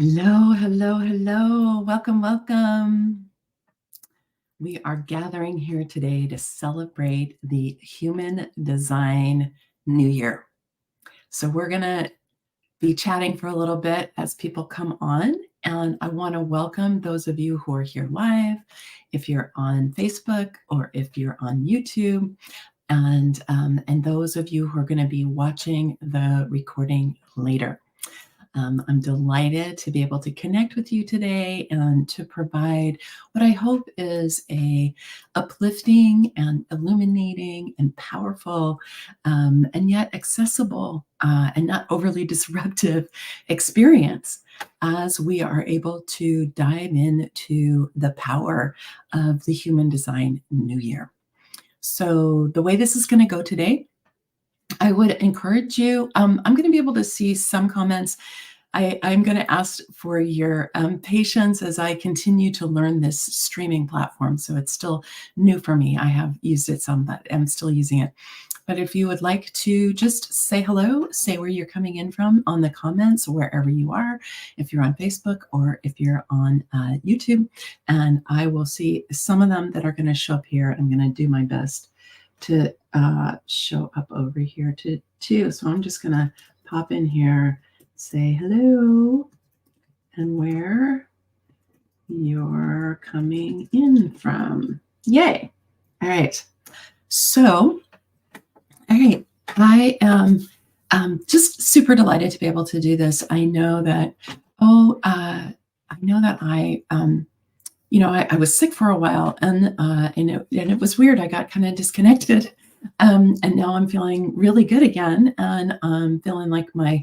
Hello, hello, hello. Welcome, welcome. We are gathering here today to celebrate the Human Design New Year. So we're going to be chatting for a little bit as people come on. And I want to welcome those of you who are here live, if you're on Facebook or if you're on YouTube, and those of you who are going to be watching the recording later. I'm delighted to be able to connect with you today and to provide what I hope is a uplifting and illuminating and powerful and yet accessible and not overly disruptive experience as we are able to dive into the power of the Human Design New Year. So the way this is going to go today, I would encourage you. I'm going to be able to see some comments. I'm going to ask for your patience as I continue to learn this streaming platform. So it's still new for me. I have used it some, but I'm still using it. But if you would like to just say hello, say where you're coming in from on the comments, wherever you are, if you're on Facebook or if you're on YouTube, and I will see some of them that are going to show up here. I'm going to do my best to show up over here too. So I'm just going to pop in here, say hello, and where you're coming in from. Yay. All right. So, all right. I am just super delighted to be able to do this. I know that, I was sick for a while, and it was weird. I got kind of disconnected, and now I'm feeling really good again, and I'm feeling like my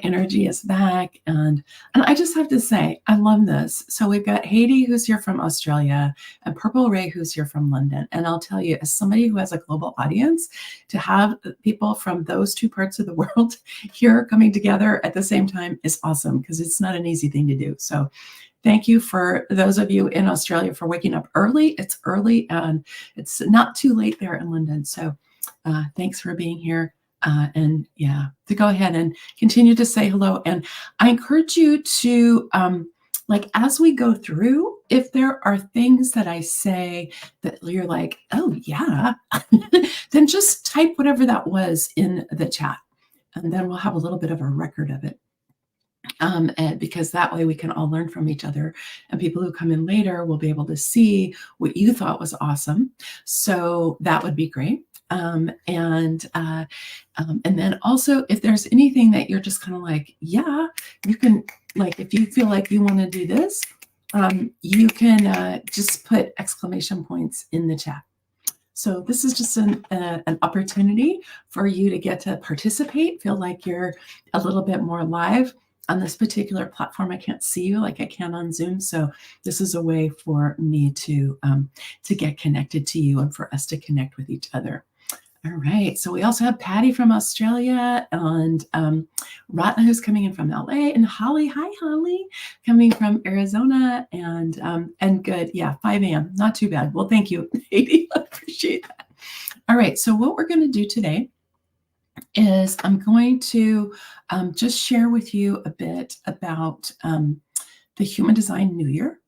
energy is back. And I just have to say, I love this. So we've got Haiti, who's here from Australia, and Purple Ray, who's here from London. And I'll tell you, as somebody who has a global audience, to have people from those two parts of the world here coming together at the same time is awesome, because it's not an easy thing to do. So thank you for those of you in Australia for waking up early. It's early and it's not too late there in London. So thanks for being here. And yeah, to go ahead and continue to say hello. And I encourage you to, as we go through, if there are things that I say that you're like, oh yeah, then just type whatever that was in the chat. And then we'll have a little bit of a record of it. And because that way we can all learn from each other, and people who come in later will be able to see what you thought was awesome. So that would be great. And then also, if there's anything that you're just kind of like, yeah, you can, like, if you feel like you want to do this, you can just put exclamation points in the chat. So this is just an opportunity for you to get to participate, feel like you're a little bit more live. On this particular platform, I can't see you like I can on Zoom. So this is a way for me to get connected to you and for us to connect with each other. All right. So we also have Patty from Australia, and Ratna, who's coming in from LA, and Holly. Hi, Holly, coming from Arizona, and good. Yeah, 5 a.m. Not too bad. Well, thank you, Katie. I appreciate that. All right. So what we're going to do today is I'm going to just share with you a bit about the Human Design New Year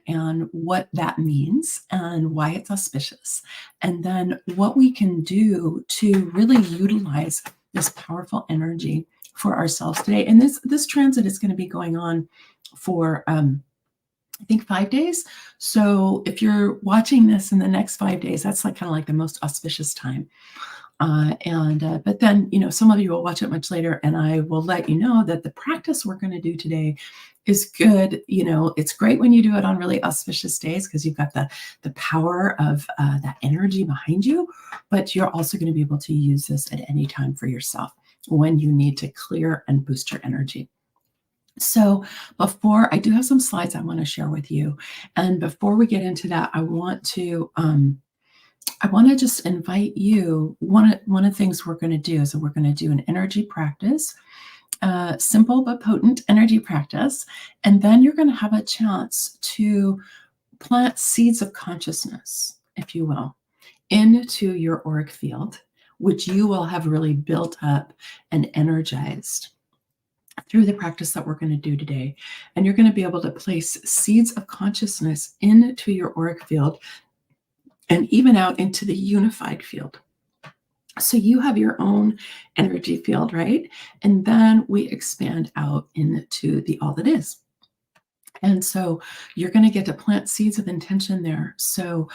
and what that means and why it's auspicious, and then what we can do to really utilize this powerful energy for ourselves today. And this transit is going to be going on for I think 5 days. So if you're watching this in the next 5 days, that's like kind of like the most auspicious time. But then, some of you will watch it much later, and I will let you know that the practice we're going to do today is good. It's great when you do it on really auspicious days, because you've got the power of that energy behind you, but you're also going to be able to use this at any time for yourself when you need to clear and boost your energy. So before, I do have some slides I want to share with you. And before we get into that, I want to just invite you. One of the things we're going to do is we're going to do an energy practice, simple but potent energy practice. And then you're going to have a chance to plant seeds of consciousness, if you will, into your auric field, which you will have really built up and energized. through the practice that we're going to do today. And you're going to be able to place seeds of consciousness into your auric field and even out into the unified field. So you have your own energy field, right? And then we expand out into the all that is. And so you're going to get to plant seeds of intention there. So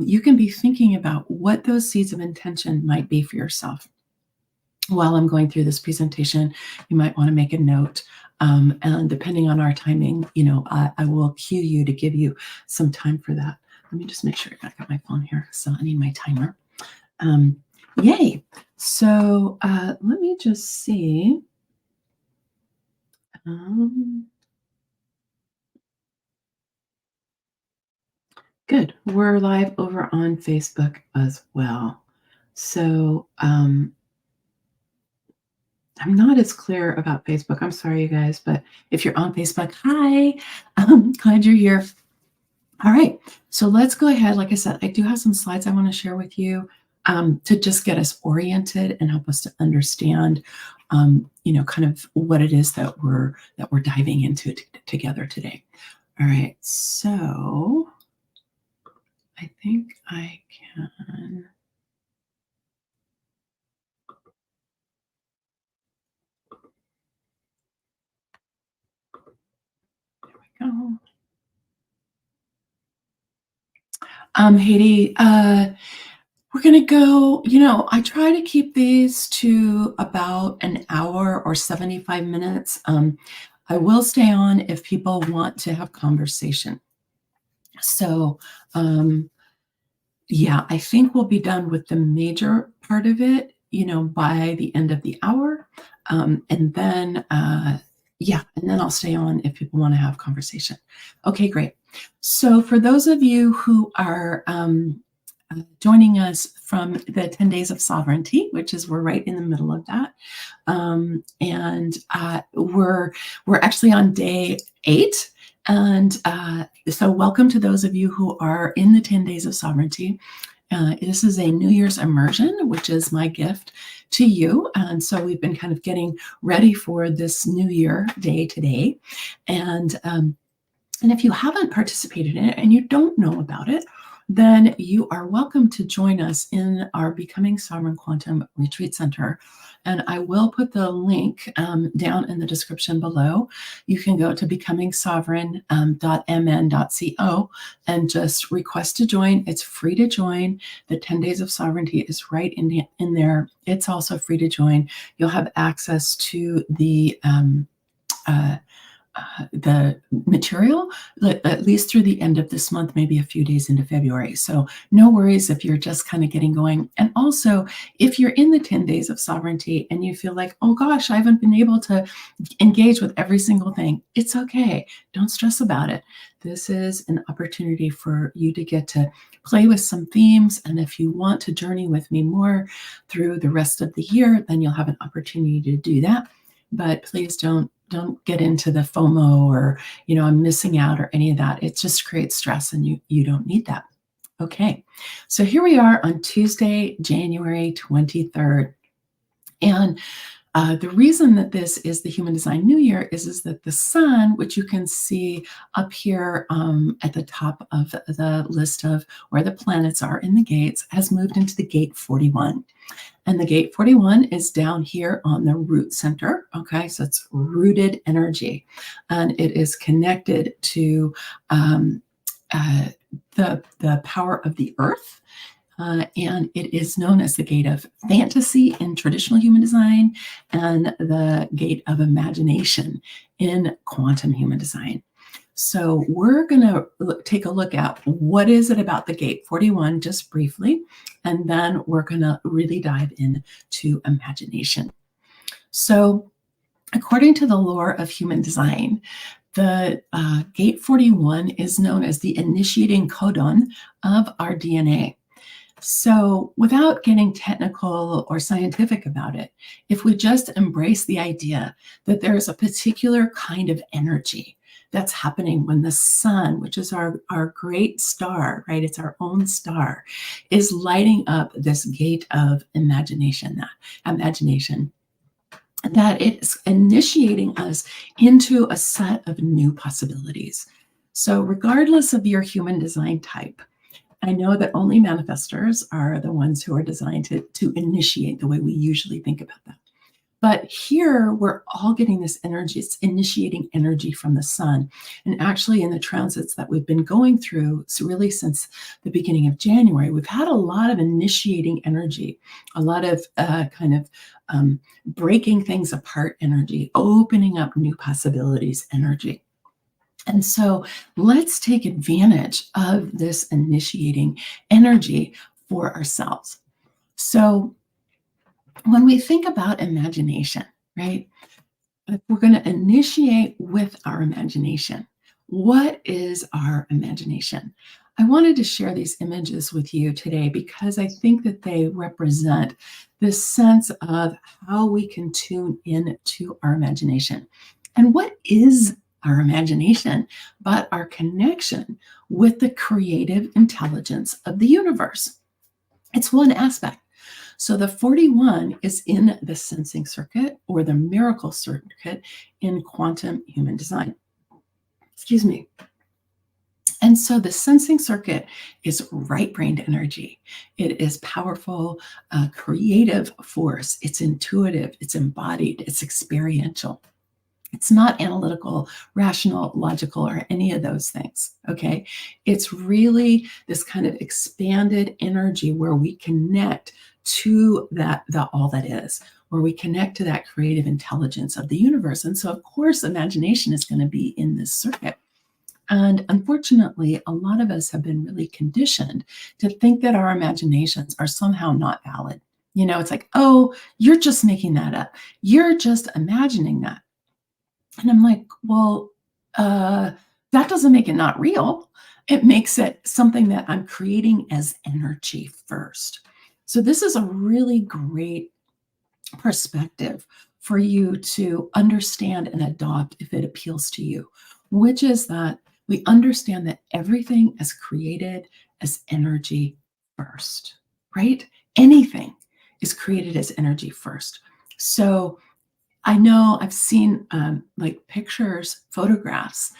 you can be thinking about what those seeds of intention might be for yourself. While I'm going through this presentation, you might want to make a note. And depending on our timing, I will cue you to give you some time for that. Let me just make sure I got my phone here. So I need my timer. Yay. So let me just see. Good. We're live over on Facebook as well. So I'm not as clear about Facebook. I'm sorry, you guys, but if you're on Facebook, hi. Glad you're here. All right. So let's go ahead. Like I said, I do have some slides I want to share with you to just get us oriented and help us to understand, kind of what it is that we're diving into together today. All right. So I think I can. There we go. Haiti, we're going to go, I try to keep these to about an hour or 75 minutes. I will stay on if people want to have conversation. So, yeah, I think we'll be done with the major part of it, by the end of the hour. And then, and then I'll stay on if people want to have conversation. Okay, great. So for those of you who are joining us from the 10 Days of Sovereignty, which is we're right in the middle of that. And we're actually on day 8. And so welcome to those of you who are in the 10 Days of Sovereignty. This is a New Year's immersion, which is my gift to you. And so we've been kind of getting ready for this New Year day today. And if you haven't participated in it and you don't know about it, then you are welcome to join us in our Becoming Sovereign Quantum Retreat Center. And I will put the link down in the description below. You can go to becomingsovereign.mn.co and just request to join. It's free to join. The 10 Days of Sovereignty is right in there. It's also free to join. You'll have access to the material at least through the end of this month, maybe a few days into February. So no worries if you're just kind of getting going. And also, if you're in the 10 Days of Sovereignty and you feel like, oh gosh, I haven't been able to engage with every single thing, it's okay. Don't stress about it. This is an opportunity for you to get to play with some themes. And if you want to journey with me more through the rest of the year, then you'll have an opportunity to do that. But please don't get into the FOMO or, I'm missing out or any of that. It just creates stress and you don't need that. Okay, so here we are on Tuesday, January 23rd. And the reason that this is the Human Design New Year is that the sun, which you can see up here at the top of the list of where the planets are in the gates, has moved into the gate 41. And the gate 41 is down here on the root center. Okay, so it's rooted energy. And it is connected to the power of the earth. And it is known as the gate of fantasy in traditional human design and the gate of imagination in quantum human design. So we're going to take a look at what is it about the gate 41 just briefly, and then we're going to really dive into imagination. So according to the lore of human design, the gate 41 is known as the initiating codon of our DNA. So without getting technical or scientific about it, if we just embrace the idea that there is a particular kind of energy that's happening when the sun, which is our great star, right? It's our own star, is lighting up this gate of imagination. that it's initiating us into a set of new possibilities. So, regardless of your human design type, I know that only manifestors are the ones who are designed to initiate the way we usually think about that. But here we're all getting this energy. It's initiating energy from the sun. And actually, in the transits that we've been going through, so really since the beginning of January, we've had a lot of initiating energy, a lot of kind of breaking things apart energy, opening up new possibilities energy. And so let's take advantage of this initiating energy for ourselves. So when we think about imagination, right? If we're going to initiate with our imagination, what is our imagination? I wanted to share these images with you today because I think that they represent this sense of how we can tune in to our imagination. And what is our imagination but our connection with the creative intelligence of the universe? It's one aspect. So the 41 is in the sensing circuit or the miracle circuit in quantum human design. Excuse me. And so the sensing circuit is right-brained energy. It is powerful, creative force. It's intuitive, it's embodied, it's experiential. It's not analytical, rational, logical, or any of those things. Okay. It's really this kind of expanded energy where we connect to the all that is, where we connect to that creative intelligence of the universe. And so, of course, imagination is going to be in this circuit. And unfortunately, a lot of us have been really conditioned to think that our imaginations are somehow not valid. It's like, oh, you're just making that up. You're just imagining that. And I'm like, well, uh, that doesn't make it not real. It makes it something that I'm creating as energy first. So this is a really great perspective for you to understand and adopt if it appeals to you, which is that we understand that everything is created as energy first, right? Anything is created as energy first. So I know I've seen like pictures, photographs,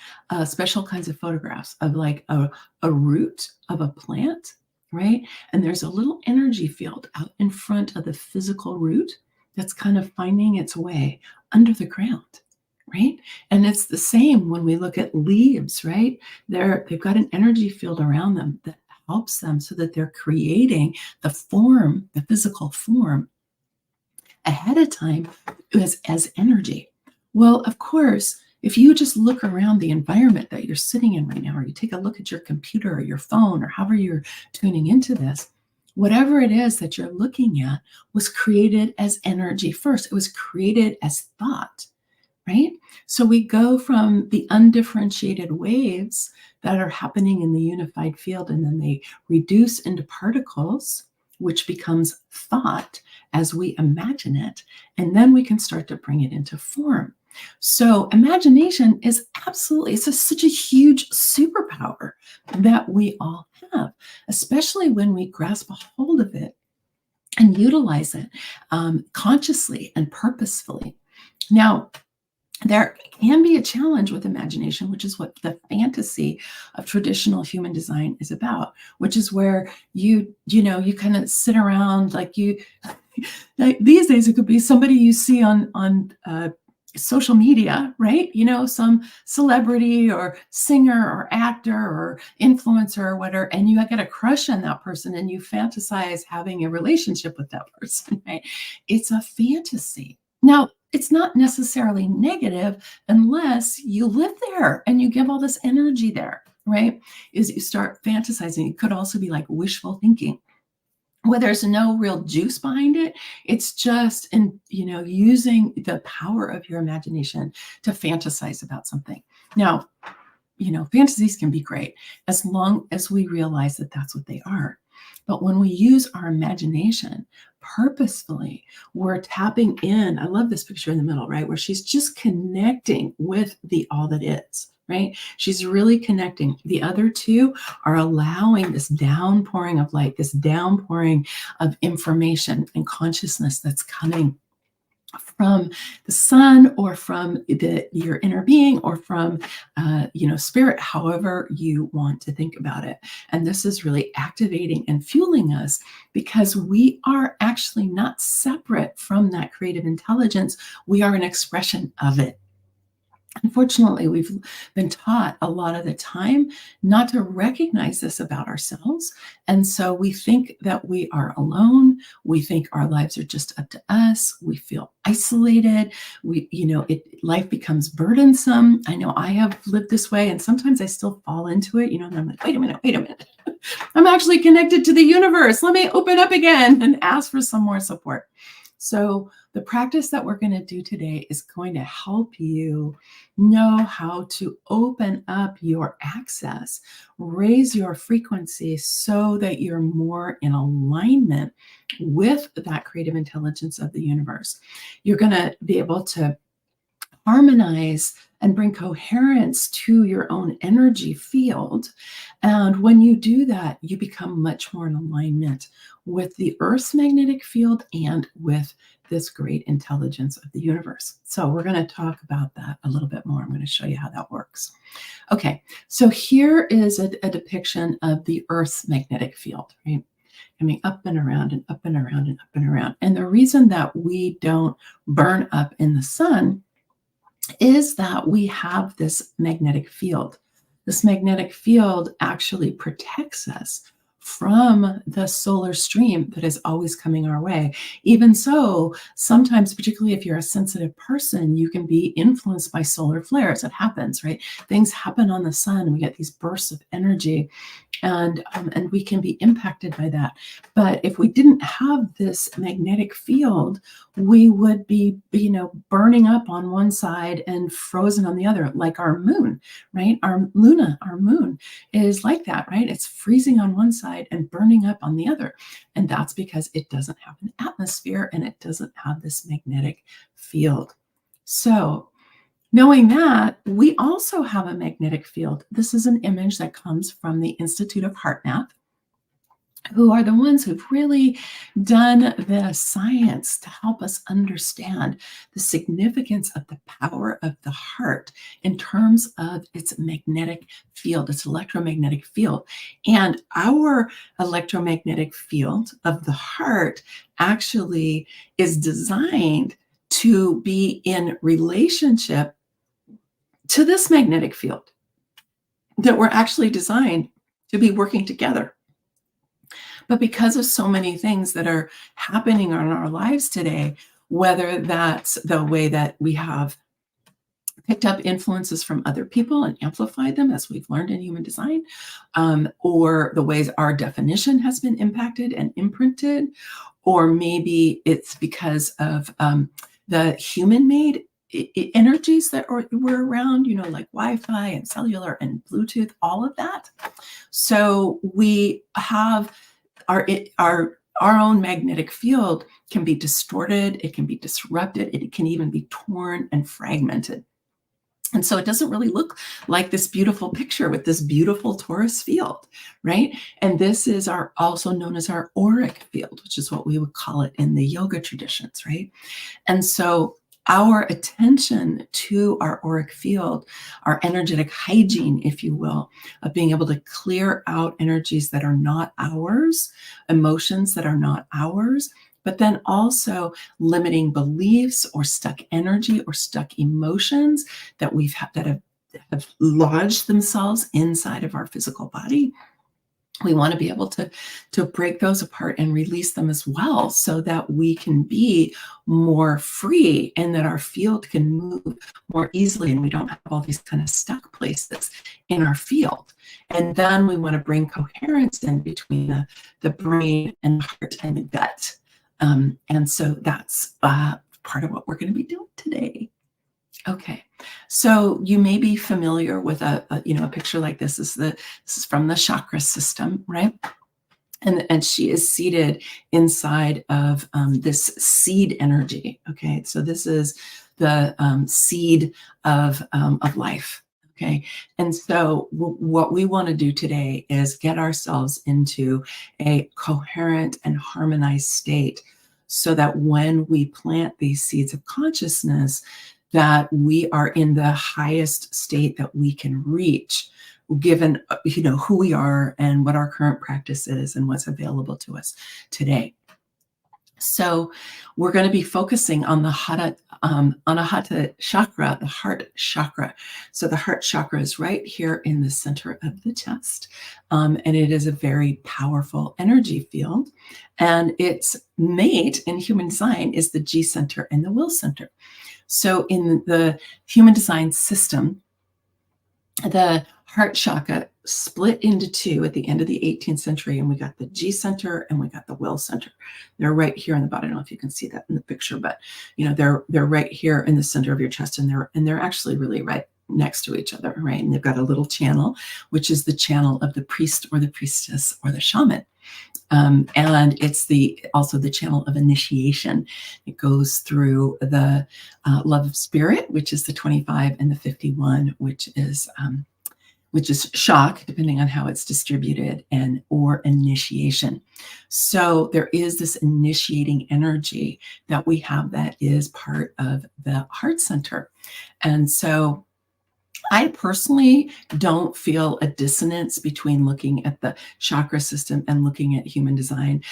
special kinds of photographs of like a root of a plant, right? And there's a little energy field out in front of the physical root that's kind of finding its way under the ground, right? And it's the same when we look at leaves, right? They've got an energy field around them that helps them so that they're creating the form, the physical form ahead of time as energy. Well, of course, if you just look around the environment that you're sitting in right now, or you take a look at your computer or your phone, or however you're tuning into this, whatever it is that you're looking at was created as energy first. It was created as thought, right? So we go from the undifferentiated waves that are happening in the unified field, and then they reduce into particles, which becomes thought as we imagine it, and then we can start to bring it into form. So imagination is absolutely, such a huge superpower that we all have, especially when we grasp a hold of it and utilize it consciously and purposefully. Now, there can be a challenge with imagination, which is what the fantasy of traditional human design is about, which is where you kind of sit around like like these days it could be somebody you see on social media, right? Some celebrity or singer or actor or influencer or whatever, and you get a crush on that person and you fantasize having a relationship with that person, right? It's a fantasy. Now, it's not necessarily negative unless you live there and you give all this energy there, right? Is you start fantasizing. It could also be like wishful thinking, where there's no real juice behind it. It's just using the power of your imagination to fantasize about something. Now, fantasies can be great as long as we realize that that's what they are. But when we use our imagination purposefully, we're tapping in. I love this picture in the middle, right? Where she's just connecting with the all that is, right? She's really connecting. The other two are allowing this downpouring of light, this downpouring of information and consciousness that's coming from the sun or from your inner being or from spirit, however you want to think about it. And this is really activating and fueling us because we are actually not separate from that creative intelligence. We are an expression of it. Unfortunately, we've been taught a lot of the time not to recognize this about ourselves. And so we think that we are alone. We think our lives are just up to us. We feel isolated. Life becomes burdensome. I know I have lived this way, and sometimes I still fall into it, and I'm like, wait a minute. I'm actually connected to the universe. Let me open up again and ask for some more support. So the practice that we're going to do today is going to help you know how to open up your access, raise your frequency so that you're more in alignment with that creative intelligence of the universe. You're going to be able to harmonize and bring coherence to your own energy field. And when you do that, you become much more in alignment with the Earth's magnetic field and with this great intelligence of the universe. So we're going to talk about that a little bit more. I'm going to show you how that works. Okay, so here is a depiction of the Earth's magnetic field, right? Coming up and around and up and around and up and around. And the reason that we don't burn up in the sun is that we have this magnetic field. This magnetic field actually protects us from the solar stream that is always coming our way. Even so, sometimes, particularly if you're a sensitive person, you can be influenced by solar flares. It happens, right? Things happen on the sun. We get these bursts of energy, and we can be impacted by that. But if we didn't have this magnetic field, we would be, burning up on one side and frozen on the other, like our moon, right? Our moon is like that, right? It's freezing on one side and burning up on the other. And that's because it doesn't have an atmosphere and it doesn't have this magnetic field. So knowing that, we also have a magnetic field. This is an image that comes from the Institute of Heart Math, who are the ones who've really done the science to help us understand the significance of the power of the heart in terms of its magnetic field, its electromagnetic field. And our electromagnetic field of the heart actually is designed to be in relationship to this magnetic field, that we're actually designed to be working together. But because of so many things that are happening in our lives today, whether that's the way that we have picked up influences from other people and amplified them, as we've learned in human design, or the ways our definition has been impacted and imprinted, or maybe it's because of the human-made energies that were around, like Wi-Fi and cellular and Bluetooth, all of that. So we have our own magnetic field can be distorted, it can be disrupted, it can even be torn and fragmented. And so it doesn't really look like this beautiful picture with this beautiful torus field, right? And this is also known as our auric field, which is what we would call it in the yoga traditions, right? And so our attention to our auric field, our energetic hygiene, if you will, of being able to clear out energies that are not ours, emotions that are not ours, but then also limiting beliefs or stuck energy or stuck emotions that have lodged themselves inside of our physical body. We want to be able to break those apart and release them as well, so that we can be more free and that our field can move more easily and we don't have all these kind of stuck places in our field. And then we want to bring coherence in between the brain and the heart and the gut. And so that's part of what we're going to be doing today. Okay, so you may be familiar with a picture like this. This is from the chakra system, right? And she is seated inside of this seed energy. Okay, so this is the seed of life. Okay, and so what we want to do today is get ourselves into a coherent and harmonized state, so that when we plant these seeds of consciousness, that we are in the highest state that we can reach, given who we are and what our current practice is and what's available to us today. So we're going to be focusing on the Anahata chakra, the heart chakra. So the heart chakra is right here in the center of the chest, and it is a very powerful energy field. And its mate in human design is the G center and the will center. So in the human design system, the heart chakra split into two at the end of the 18th century, and we got the G center and we got the will center. They're right here in the bottom. I don't know if you can see that in the picture, but they're right here in the center of your chest, and they're actually really right next to each other, right? And they've got a little channel, which is the channel of the priest or the priestess or the shaman. And it's also the channel of initiation. It goes through the love of spirit, which is the 25, and the 51, which is shock, depending on how it's distributed, or initiation. So there is this initiating energy that we have that is part of the heart center. And so I personally don't feel a dissonance between looking at the chakra system and looking at human design.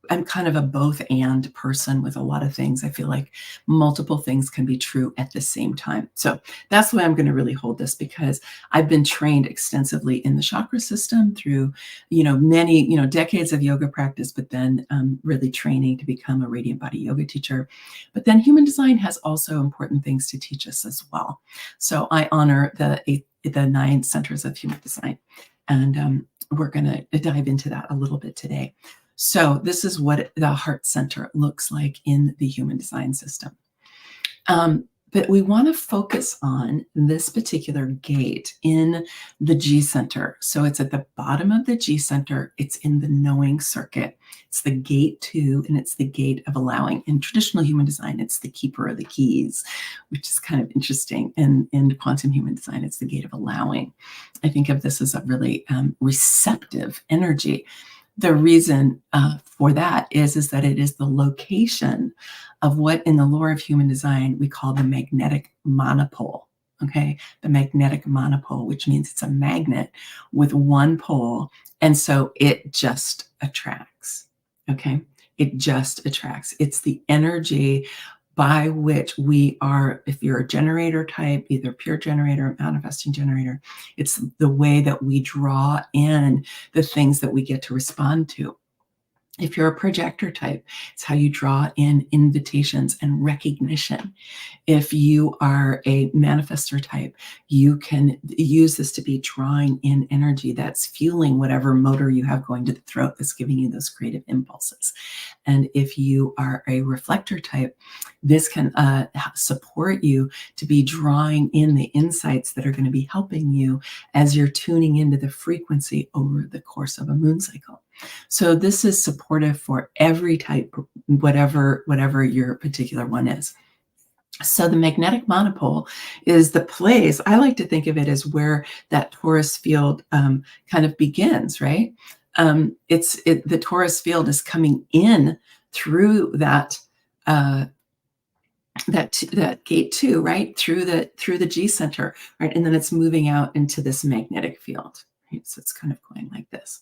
I'm kind of a both and person with a lot of things. I feel like multiple things can be true at the same time. So that's why I'm going to really hold this, because I've been trained extensively in the chakra system through, many, decades of yoga practice, but then really training to become a radiant body yoga teacher. But then human design has also important things to teach us as well. So I honor the 9 centers of human design, and we're going to dive into that a little bit today. So this is what the heart center looks like in the human design system. But we want to focus on this particular gate in the G center. So it's at the bottom of the G center. It's in the knowing circuit. It's the gate 2, and it's the gate of allowing. In traditional human design, it's the keeper of the keys, which is kind of interesting. And in quantum human design, it's the gate of allowing. I think of this as a really receptive energy. The reason for that is that it is the location of what in the lore of human design we call the magnetic monopole. Okay, the magnetic monopole, which means it's a magnet with one pole, and so it just attracts. Okay, it just attracts. It's the energy by which we are, if you're a generator type, either pure generator or manifesting generator, it's the way that we draw in the things that we get to respond to. If you're a projector type, it's how you draw in invitations and recognition. If you are a manifestor type, you can use this to be drawing in energy that's fueling whatever motor you have going to the throat that's giving you those creative impulses. And if you are a reflector type, this can support you to be drawing in the insights that are going to be helping you as you're tuning into the frequency over the course of a moon cycle. So this is supportive for every type, whatever your particular one is. So the magnetic monopole is the place, I like to think of it as where that torus field kind of begins, right? The torus field is coming in through that gate 2, right? Through the G center, right? And then it's moving out into this magnetic field, right? So it's kind of going like this.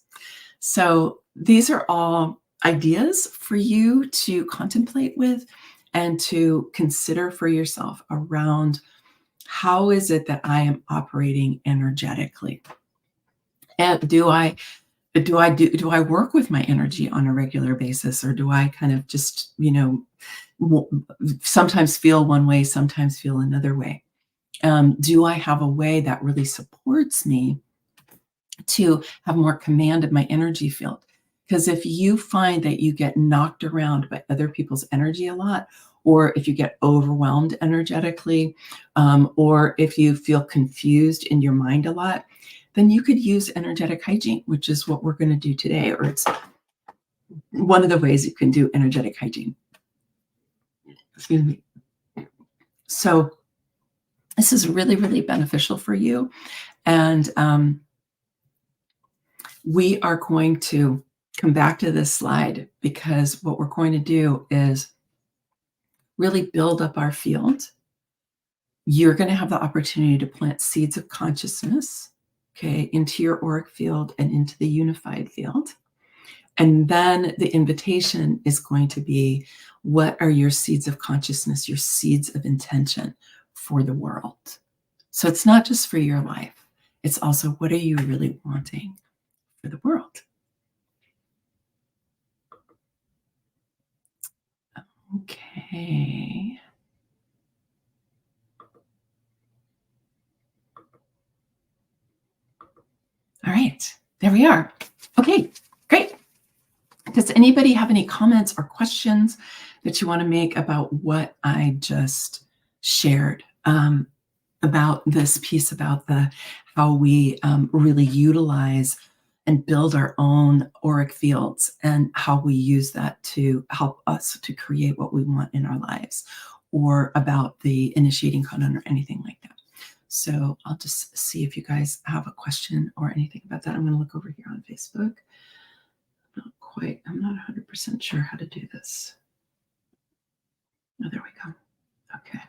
So these are all ideas for you to contemplate with and to consider for yourself around how is it that I am operating energetically? And do I work with my energy on a regular basis, or do I kind of just, sometimes feel one way, sometimes feel another way? Do I have a way that really supports me to have more command of my energy field? Because if you find that you get knocked around by other people's energy a lot, or if you get overwhelmed energetically, or if you feel confused in your mind a lot, then you could use energetic hygiene, which is what we're going to do today, or it's one of the ways you can do energetic hygiene. Excuse me. So this is really, really beneficial for you. And we are going to come back to this slide because what we're going to do is really build up our field. You're going to have the opportunity to plant seeds of consciousness, okay, into your auric field and into the unified field. And then the invitation is going to be, what are your seeds of consciousness, your seeds of intention for the world? So it's not just for your life. It's also, what are you really wanting for the world? Okay. All right. There we are. Okay, great. Does anybody have any comments or questions that you want to make about what I just shared, about this piece about the how we really utilize and build our own auric fields and how we use that to help us to create what we want in our lives, or about the initiating codon or anything like that? So I'll just see if you guys have a question or anything about that. I'm going to look over here on Facebook. I'm not 100% sure how to do this. Oh, there we go. Okay.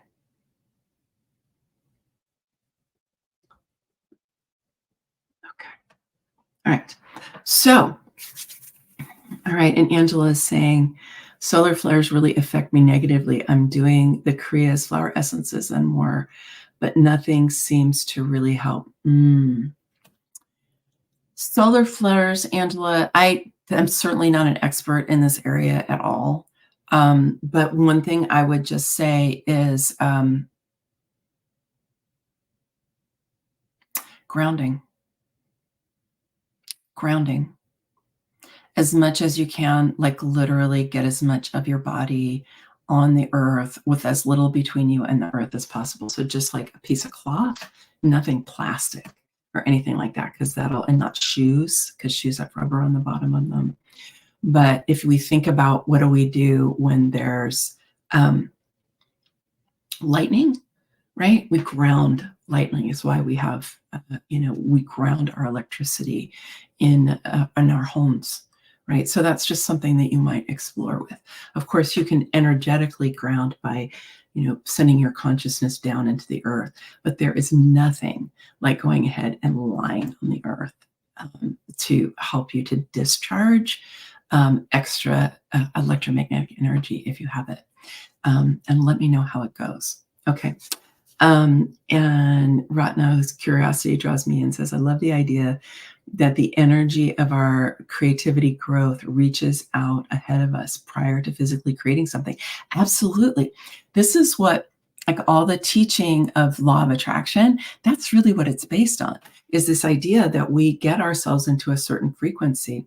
Okay. All right. So, all right. And Angela is saying, solar flares really affect me negatively. I'm doing the Kriyas, flower essences, and more, but nothing seems to really help. Solar flares, Angela, I am certainly not an expert in this area at all. But one thing I would just say is grounding. Grounding. As much as you can, like literally get as much of your body on the earth with as little between you and the earth as possible. So just like a piece of cloth, nothing plastic or anything like that, because and not shoes, because shoes have rubber on the bottom of them. But if we think about what do we do when there's lightning, right? We ground. Lightning is why we have, we ground our electricity in our homes, right? So that's just something that you might explore with. Of course, you can energetically ground by, sending your consciousness down into the earth, but there is nothing like going ahead and lying on the earth to help you to discharge extra electromagnetic energy if you have it. And let me know how it goes. Okay. And Ratna's curiosity draws me in, says, I love the idea that the energy of our creativity growth reaches out ahead of us prior to physically creating something. Absolutely. This is what, like all the teaching of law of attraction, that's really what it's based on, is this idea that we get ourselves into a certain frequency,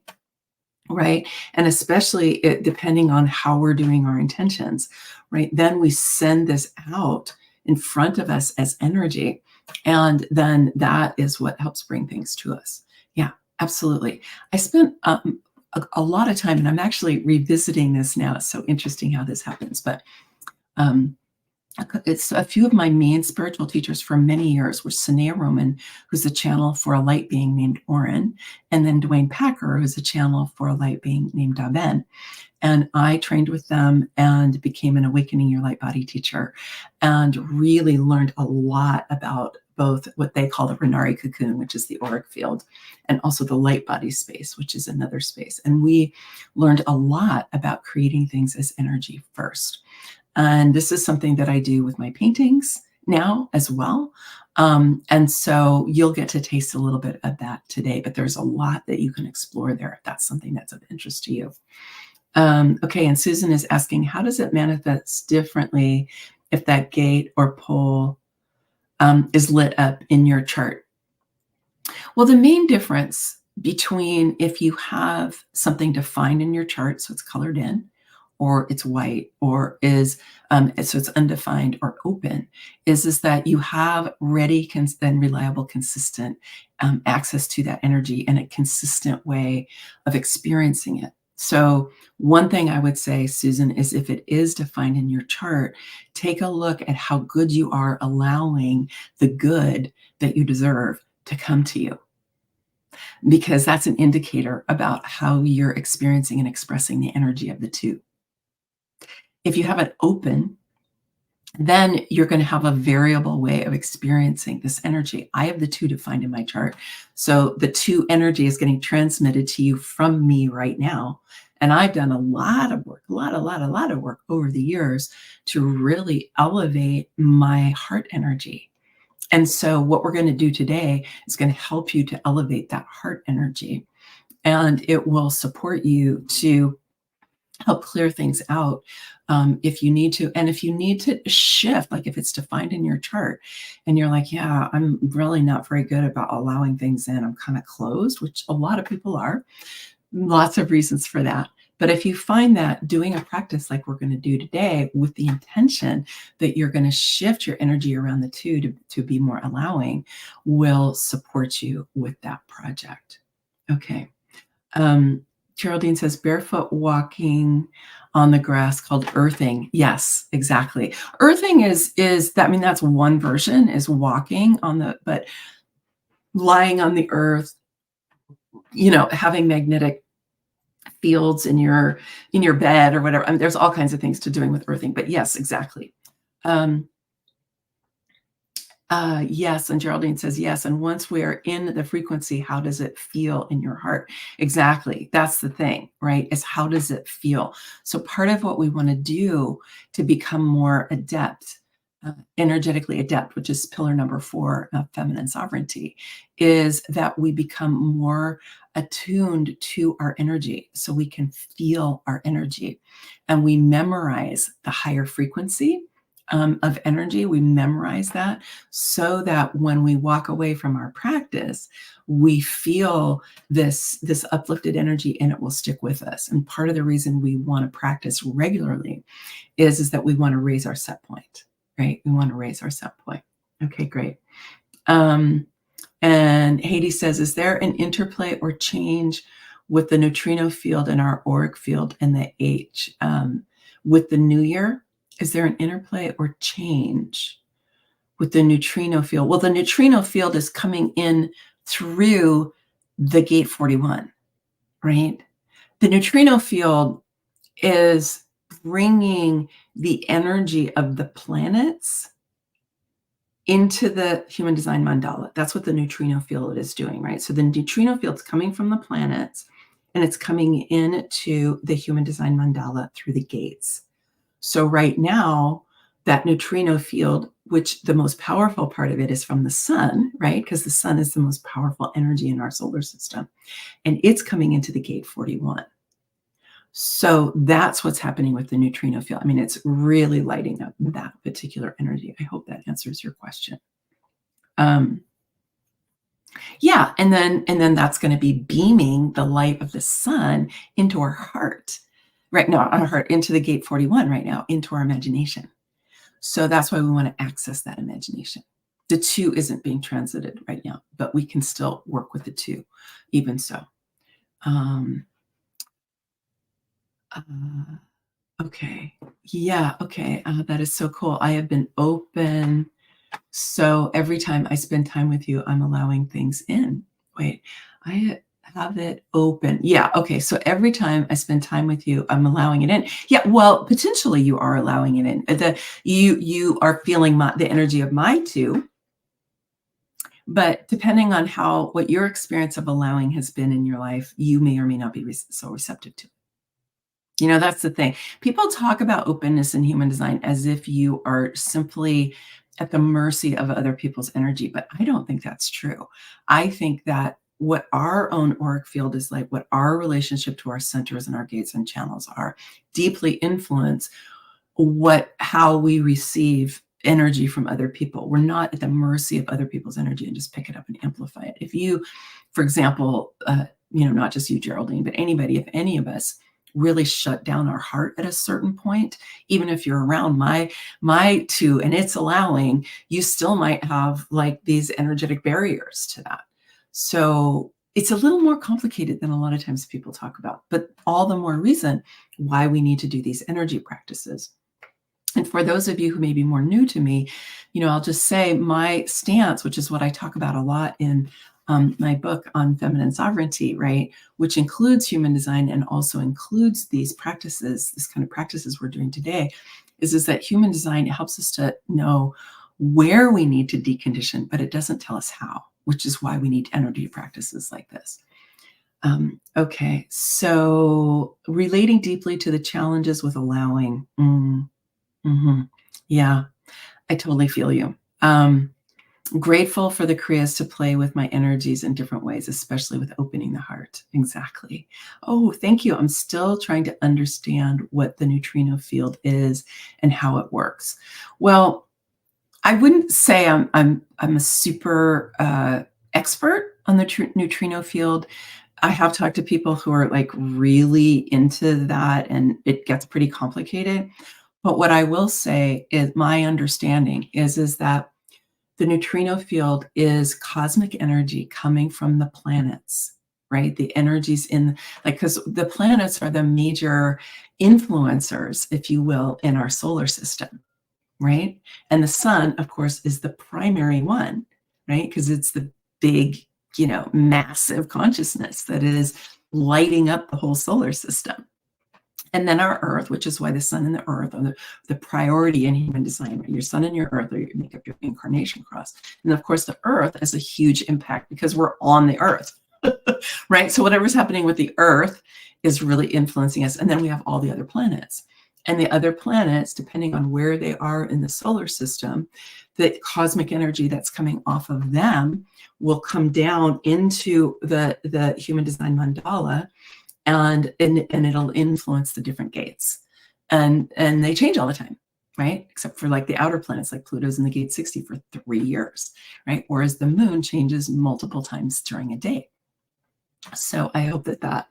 right? And especially depending on how we're doing our intentions, right? Then we send this out in front of us as energy. And then that is what helps bring things to us. Yeah, absolutely. I spent a lot of time, and I'm actually revisiting this now. It's so interesting how this happens. But it's a few of my main spiritual teachers for many years were Sine Roman, who's a channel for a light being named Orin, and then Dwayne Packer, who's a channel for a light being named Daben. And I trained with them and became an Awakening Your Light Body teacher, and really learned a lot about both what they call the Renari cocoon, which is the auric field, and also the light body space, which is another space. And we learned a lot about creating things as energy first. And this is something that I do with my paintings now as well. And so you'll get to taste a little bit of that today, but there's a lot that you can explore there if that's something that's of interest to you. Okay, and Susan is asking, how does it manifest differently if that gate or pole is lit up in your chart? Well, the main difference between if you have something defined in your chart, so it's colored in, or it's white, or is so it's undefined or open, is that you have ready and reliable, consistent access to that energy and a consistent way of experiencing it. So one thing I would say, Susan, is if it is defined in your chart, take a look at how good you are allowing the good that you deserve to come to you. because that's an indicator about how you're experiencing and expressing the energy of the two. If you have it open, then you're going to have a variable way of experiencing this energy. I have the two defined in my chart. So the two energy is getting transmitted to you from me right now. And I've done a lot of work, a lot of work over the years to really elevate my heart energy. And so what we're going to do today is going to help you to elevate that heart energy. And it will support you to help clear things out if you need to. And if you need to shift, like if it's defined in your chart and you're like, yeah, I'm really not very good about allowing things in, I'm kind of closed, which a lot of people are, lots of reasons for that. But if you find that doing a practice like we're going to do today with the intention that you're going to shift your energy around the two to be more allowing, will support you with that project. Okay. Geraldine says barefoot walking on the grass called earthing. Yes, exactly. Earthing is that, I mean, that's one version, is walking on the, but lying on the earth, having magnetic fields in your bed or whatever. I mean, there's all kinds of things to doing with earthing, but yes, exactly. Yes, and Geraldine says yes. And once we are in the frequency, how does it feel in your heart? Exactly. That's the thing, right? Is how does it feel? So part of what we want to do to become more adept, energetically adept, which is pillar number 4 of feminine sovereignty, is that we become more attuned to our energy so we can feel our energy, and we memorize the higher frequency of energy. We memorize that so that when we walk away from our practice, we feel this uplifted energy and it will stick with us. And part of the reason we want to practice regularly is that we want to raise our set point, right? We want to raise our set point. Okay, great. And Haiti says, is there an interplay or change with the neutrino field and our auric field and the H with the new year? Is there an interplay or change with the neutrino field? Well, the neutrino field is coming in through the gate 41, right? The neutrino field is bringing the energy of the planets into the human design mandala. That's what the neutrino field is doing, right? So the neutrino field's coming from the planets and it's coming into the human design mandala through the gates. So right now, that neutrino field, which the most powerful part of it is from the sun, right? Because the sun is the most powerful energy in our solar system. And it's coming into the gate 41. So that's what's happening with the neutrino field. I mean, it's really lighting up that particular energy. I hope that answers your question. Yeah, and then that's going to be beaming the light of the sun into our heart. Right now, our heart, into the gate 41 right now, into our imagination. So that's why we want to access that imagination. The 2 isn't being transited right now, but we can still work with the 2, even so. Okay. Yeah. Okay. That is so cool. I have been open. So every time I spend time with you, I'm allowing things in. Wait, I have it open. Yeah. Okay. So every time I spend time with you, I'm allowing it in. Yeah. Well, potentially you are allowing it in. You are feeling the energy of my 2. But depending on what your experience of allowing has been in your life, you may or may not be so receptive to it. That's the thing. People talk about openness in human design as if you are simply at the mercy of other people's energy, but I don't think that's true. I think that what our own auric field is like, what our relationship to our centers and our gates and channels are, deeply influence how we receive energy from other people. We're not at the mercy of other people's energy and just pick it up and amplify it. If you, for example, not just you, Geraldine, but anybody, if any of us really shut down our heart at a certain point, even if you're around my 2 and it's allowing, you still might have like these energetic barriers to that. So it's a little more complicated than a lot of times people talk about, but all the more reason why we need to do these energy practices. And for those of you who may be more new to me, I'll just say my stance, which is what I talk about a lot in my book on feminine sovereignty, right, which includes human design and also includes these practices, this kind of practices we're doing today, is that human design helps us to know where we need to decondition, but it doesn't tell us how, which is why we need energy practices like this. Okay, so relating deeply to the challenges with allowing. Yeah, I totally feel you. Grateful for the Kriyas to play with my energies in different ways, especially with opening the heart. Exactly. Oh, thank you. I'm still trying to understand what the neutrino field is and how it works. Well, I wouldn't say I'm a super expert on the neutrino field. I have talked to people who are like really into that, and it gets pretty complicated. But what I will say is my understanding is that the neutrino field is cosmic energy coming from the planets, right? The energies in, like, because the planets are the major influencers, if you will, in our solar system, right? And the sun, of course, is the primary one, right? Because it's the big, massive consciousness that is lighting up the whole solar system. And then our earth, which is why the sun and the earth are the priority in human design. Your sun and your earth make up your incarnation cross. And of course, the earth has a huge impact because we're on the earth, right? So whatever's happening with the earth is really influencing us. And then we have all the other planets. And the other planets, depending on where they are in the solar system, the cosmic energy that's coming off of them will come down into the human design mandala, and it'll influence the different gates, and they change all the time, right? Except for like the outer planets, like Pluto's in the gate 60 for 3 years, right? Whereas the moon changes multiple times during a day. So I hope that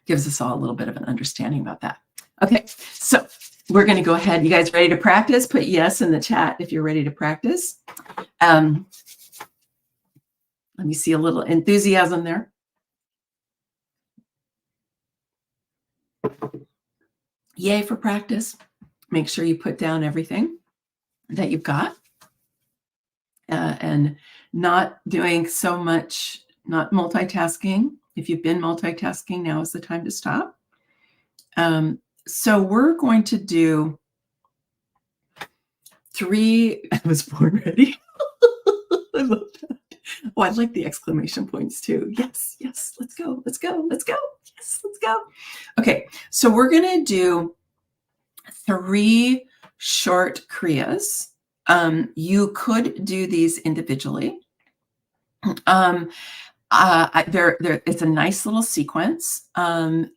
gives us all a little bit of an understanding about that. Okay, so we're going to go ahead. You guys ready to practice? Put yes in the chat if you're ready to practice. Let me see a little enthusiasm there. Yay for practice. Make sure you put down everything that you've got, and not doing so much, not multitasking. If you've been multitasking, now is the time to stop. So we're going to do 3. I was born ready. I love that. Oh, I like the exclamation points too. Yes, yes, let's go, let's go, let's go. Yes, let's go. Okay, so we're going to do 3 short kriyas. You could do these individually. It's a nice little sequence, and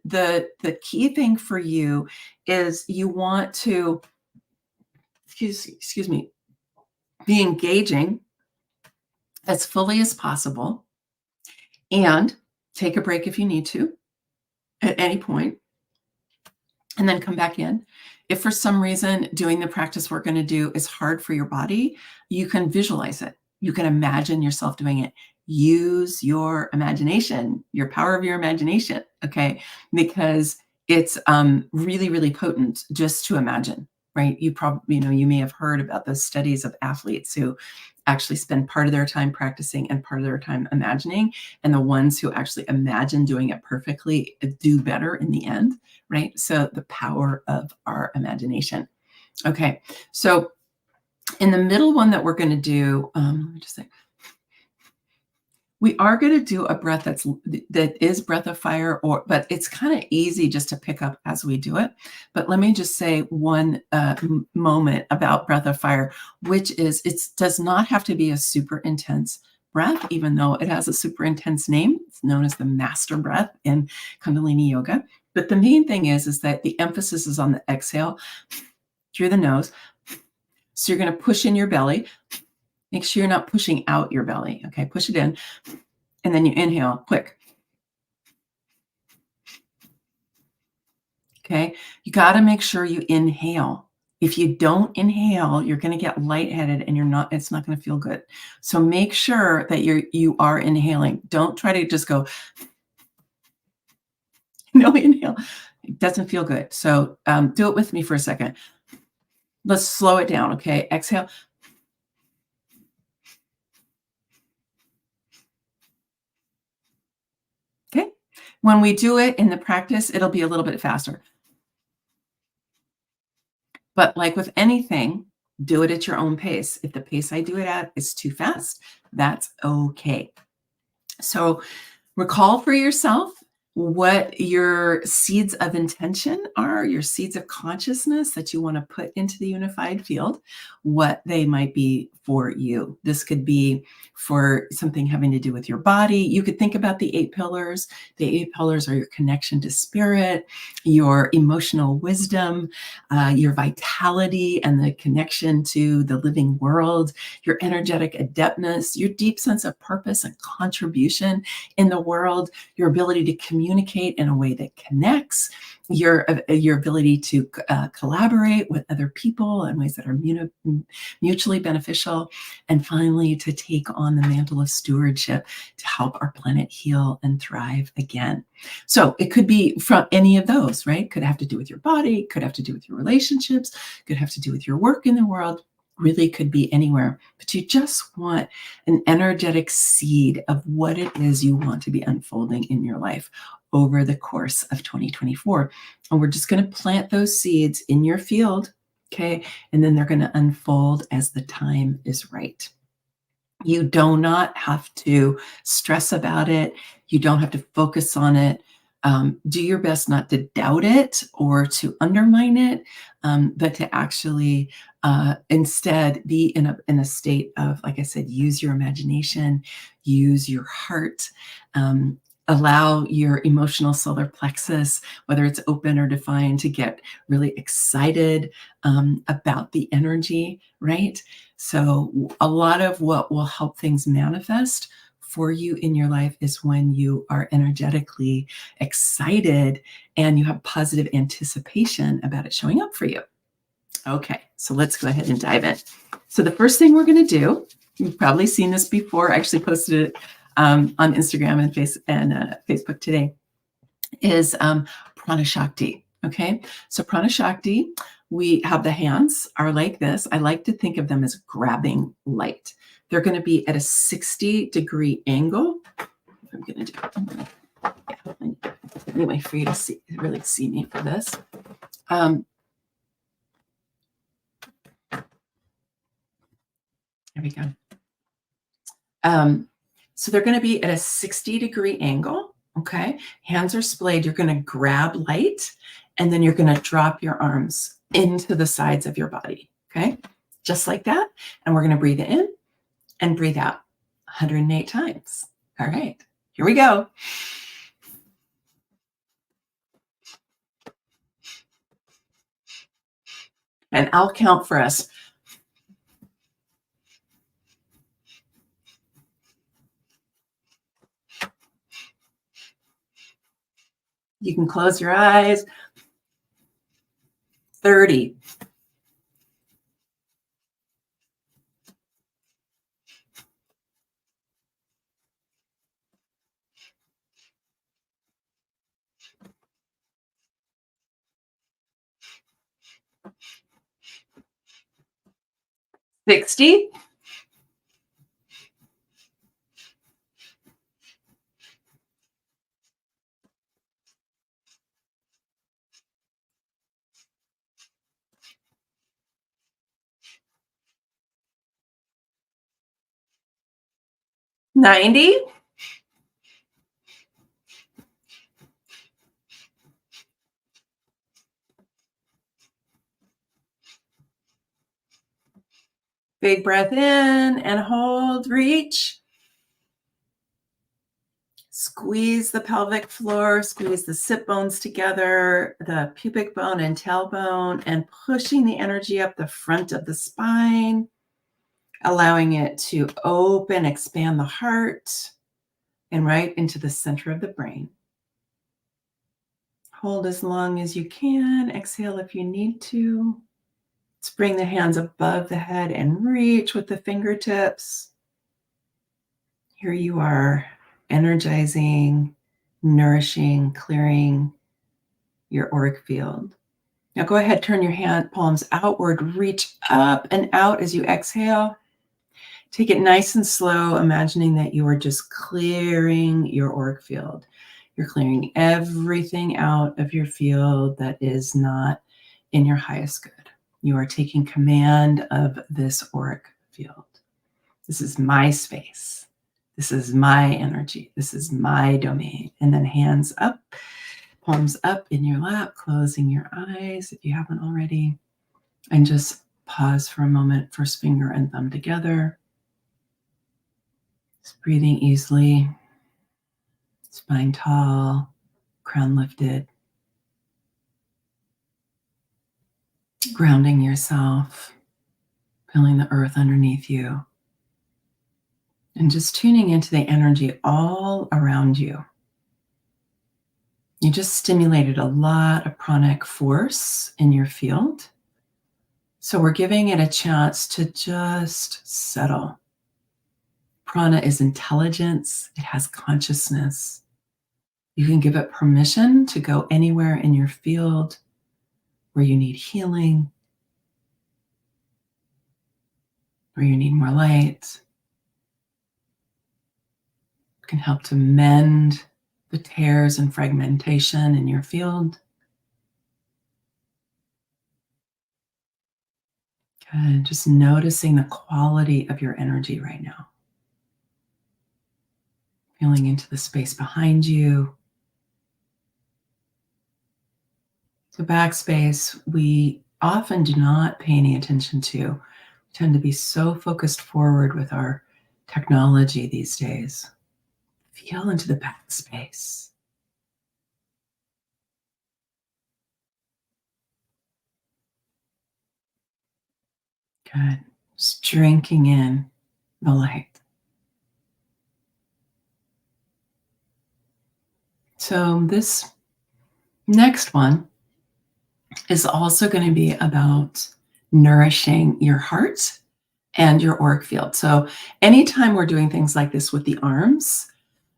the key thing for you is you want to, excuse me, be engaging as fully as possible, and take a break if you need to at any point, and then come back in. If for some reason doing the practice we're going to do is hard for your body, you can visualize it. You can imagine yourself doing it. Use your imagination, your power of your imagination, okay? Because it's really, really potent just to imagine, right? You probably, you may have heard about those studies of athletes who actually spend part of their time practicing and part of their time imagining. And the ones who actually imagine doing it perfectly do better in the end, right? So the power of our imagination. Okay, so in the middle one that we're going to do, let me just say, we are going to do a breath that is breath of fire, but it's kind of easy just to pick up as we do it. But let me just say one moment about breath of fire, which is it does not have to be a super intense breath, even though it has a super intense name. It's known as the master breath in Kundalini Yoga. But the main thing is that the emphasis is on the exhale through the nose. So you're going to push in your belly. Make sure you're not pushing out your belly. Okay, push it in. And then you inhale, quick. Okay, you got to make sure you inhale. If you don't inhale, you're going to get lightheaded and it's not going to feel good. So make sure that you are inhaling. Don't try to just go, no, inhale. It doesn't feel good. So do it with me for a second. Let's slow it down, okay? Exhale. When we do it in the practice, it'll be a little bit faster. But like with anything, do it at your own pace. If the pace I do it at is too fast, that's okay. So recall for yourself what your seeds of intention are, your seeds of consciousness that you want to put into the unified field, what they might be for you. This could be for something having to do with your body. You could think about the 8 pillars. The 8 pillars are your connection to spirit, your emotional wisdom, your vitality and the connection to the living world, your energetic adeptness, your deep sense of purpose and contribution in the world, your ability to communicate in a way that connects, your ability to collaborate with other people in ways that are mutually beneficial, and finally to take on the mantle of stewardship to help our planet heal and thrive again. So it could be from any of those, right? Could have to do with your body, could have to do with your relationships, could have to do with your work in the world, really could be anywhere. But you just want an energetic seed of what it is you want to be unfolding in your life over the course of 2024. And we're just going to plant those seeds in your field, okay? And then they're going to unfold as the time is right. You do not have to stress about it. You don't have to focus on it. Do your best not to doubt it or to undermine it, but to actually instead be in a state of, like I said, use your imagination, use your heart, allow your emotional solar plexus, whether it's open or defined, to get really excited about the energy, right? So a lot of what will help things manifest for you in your life is when you are energetically excited and you have positive anticipation about it showing up for you. Okay, so let's go ahead and dive in. So the first thing we're going to do, you've probably seen this before, I actually posted it on Instagram and Facebook today, is Prana Shakti. Okay, so Prana Shakti, we have the hands are like this. I like to think of them as grabbing light. They're going to be at a 60-degree angle. I'm going to do anyway for you to see, really see me for this. There we go. So they're going to be at a 60-degree angle. Okay, hands are splayed. You're going to grab light, and then you're going to drop your arms into the sides of your body. Okay, just like that. And we're going to breathe in and breathe out 108 times. All right, here we go. And I'll count for us. You can close your eyes. 30. 60. 90. 'Big breath in and hold, reach. Squeeze the pelvic floor, squeeze the sit bones together, the pubic bone and tailbone, and pushing the energy up the front of the spine, allowing it to open, expand the heart, and right into the center of the brain. Hold as long as you can. Exhale if you need to. Let's bring the hands above the head and reach with the fingertips. Here you are, energizing, nourishing, clearing your auric field. Now go ahead, turn your hand palms outward, reach up and out as you exhale. Take it nice and slow, imagining that you are just clearing your auric field. You're clearing everything out of your field that is not in your highest good. You are taking command of this auric field. This is my space. This is my energy. This is my domain. And then hands up, palms up in your lap, closing your eyes if you haven't already. And just pause for a moment, first finger and thumb together. Just breathing easily, spine tall, crown lifted. Grounding yourself, feeling the earth underneath you. And just tuning into the energy all around you. You just stimulated a lot of pranic force in your field. So we're giving it a chance to just settle. Prana is intelligence. It has consciousness. You can give it permission to go anywhere in your field where you need healing, where you need more light. It can help to mend the tears and fragmentation in your field. Good. Just noticing the quality of your energy right now. Feeling into the space behind you. The backspace, we often do not pay any attention to. We tend to be so focused forward with our technology these days. Feel into the backspace. Good. Just drinking in the light. So this next one is also going to be about nourishing your heart and your auric field. So anytime we're doing things like this with the arms,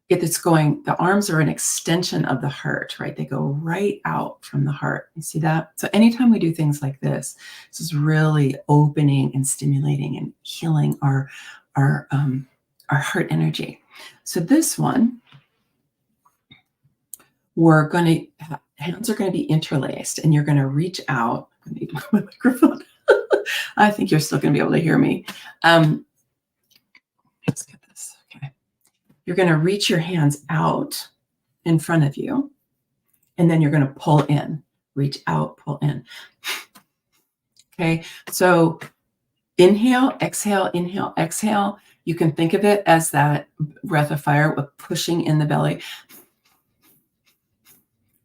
the arms are an extension of the heart, right? They go right out from the heart. You see that? So anytime we do things like this is really opening and stimulating and healing our heart energy. So this one, hands are going to be interlaced, and you're going to reach out. I need my microphone. I think you're still going to be able to hear me. Let's get this. Okay. You're going to reach your hands out in front of you, and then you're going to pull in. Reach out, pull in. Okay. So inhale, exhale, inhale, exhale. You can think of it as that breath of fire with pushing in the belly.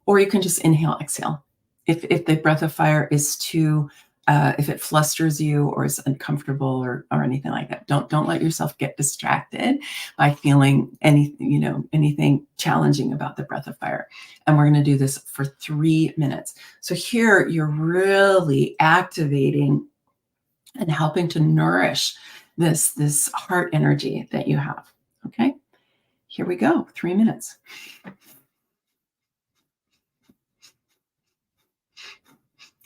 Or you can just inhale, exhale. If the breath of fire is too, if it flusters you or is uncomfortable or anything like that, don't let yourself get distracted by feeling anything challenging about the breath of fire. And we're going to do this for 3 minutes. So here you're really activating and helping to nourish this heart energy that you have. Okay, here we go. 3 minutes.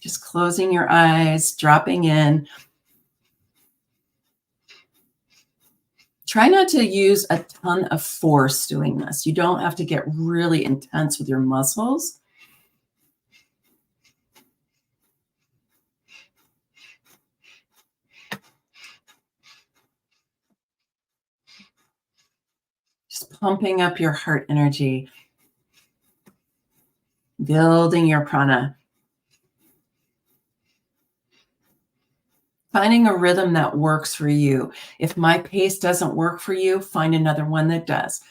Just closing your eyes, dropping in. Try not to use a ton of force doing this. You don't have to get really intense with your muscles. Just pumping up your heart energy, building your prana. Finding a rhythm that works for you. If my pace doesn't work for you, find another one that does.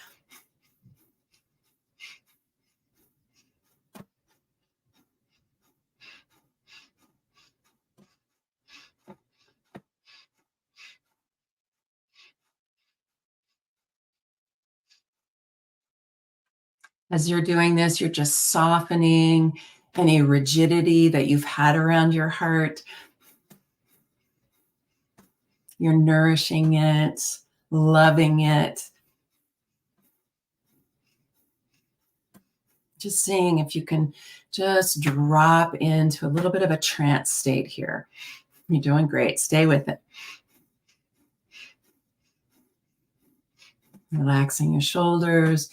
As you're doing this, you're just softening any rigidity that you've had around your heart. You're nourishing it, loving it. Just seeing if you can just drop into a little bit of a trance state here. You're doing great. Stay with it. Relaxing your shoulders.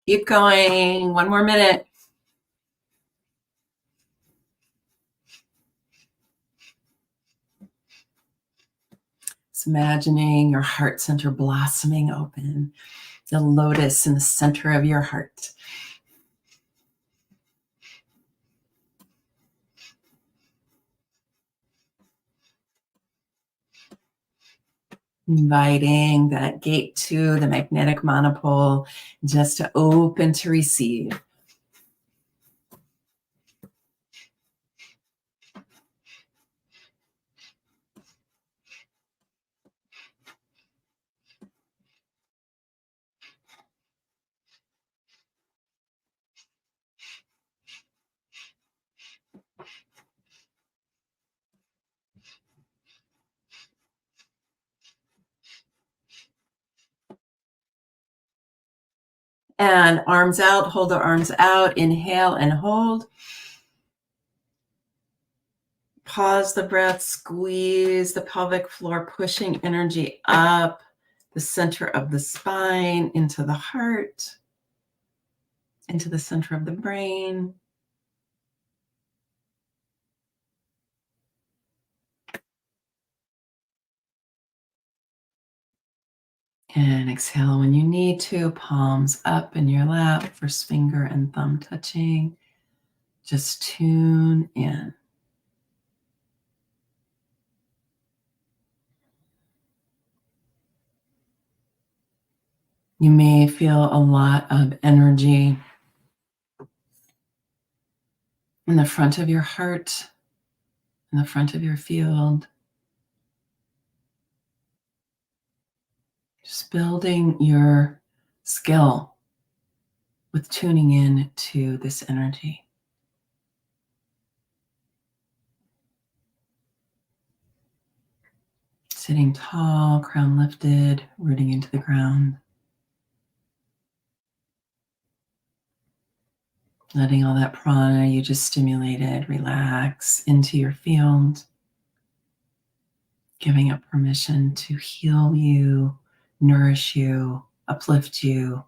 Keep going. One more minute. Just imagining your heart center blossoming open, the lotus in the center of your heart. Inviting that gate to the magnetic monopole just to open to receive. And arms out, hold the arms out, inhale and hold. Pause the breath, squeeze the pelvic floor, pushing energy up the center of the spine, into the heart, into the center of the brain. And exhale when you need to, palms up in your lap, first finger and thumb touching. Just tune in. You may feel a lot of energy in the front of your heart, in the front of your field. Just building your skill with tuning in to this energy. Sitting tall, crown lifted, rooting into the ground. Letting all that prana you just stimulated relax into your field. Giving it permission to heal you, nourish you, uplift you.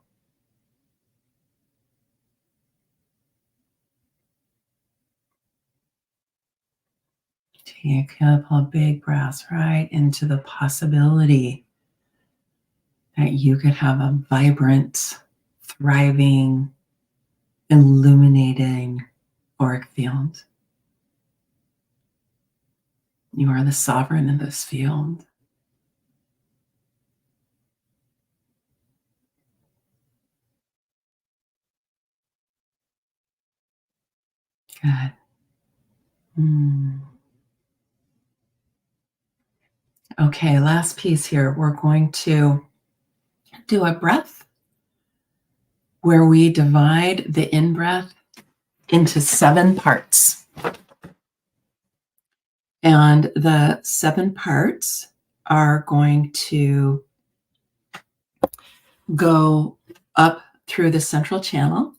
Take a big breath right into the possibility that you could have a vibrant, thriving, illuminating auric field. You are the sovereign in this field. Good. Okay, last piece here. We're going to do a breath where we divide the in-breath into 7 parts. And the 7 parts are going to go up through the central channel.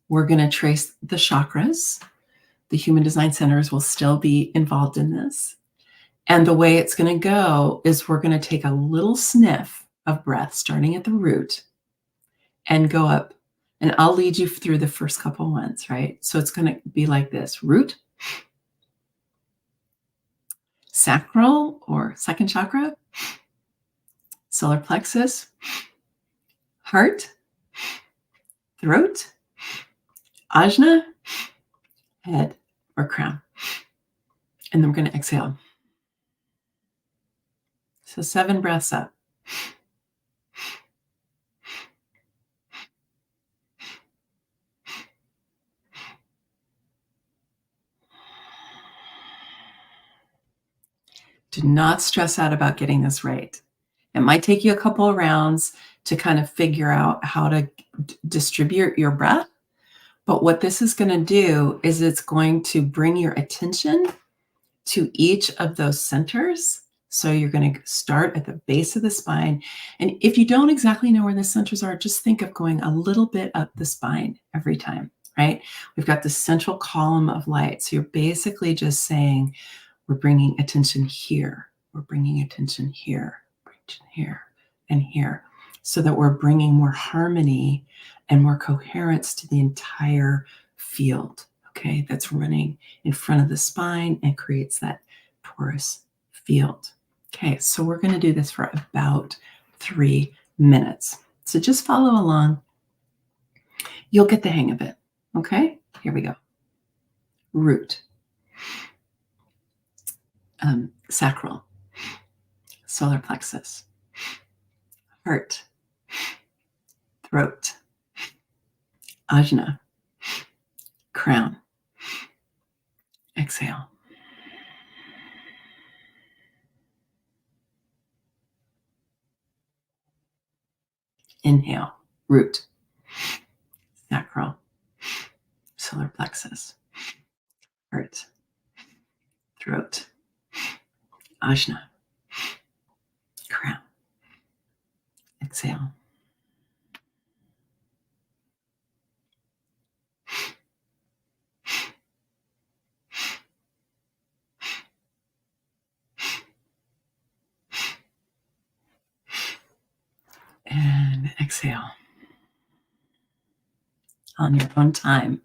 We're going to trace the chakras. The human design centers will still be involved in this. And the way it's going to go is we're going to take a little sniff of breath starting at the root and go up. And I'll lead you through the first couple ones, right? So it's going to be like this: root, sacral or second chakra, solar plexus, heart, throat, ajna, head, or crown. And then we're going to exhale. So 7 breaths up. Do not stress out about getting this right. It might take you a couple of rounds to kind of figure out how to distribute your breath. But what this is going to do is it's going to bring your attention to each of those centers So you're going to start at the base of the spine. And if you don't exactly know where the centers are, just think of going a little bit up the spine every time, right? We've got the central column of light. So you're basically just saying, we're bringing attention here. We're bringing attention here, here, and here, so that we're bringing more harmony and more coherence to the entire field, okay, that's running in front of the spine and creates that torus field. Okay, so we're going to do this for about 3 minutes. So just follow along. You'll get the hang of it. Okay, here we go. Root, sacral, solar plexus, heart, throat, ajna, crown. Exhale. Inhale, root, sacral, solar plexus, heart, throat, ajna, crown. Exhale. And exhale on your own time.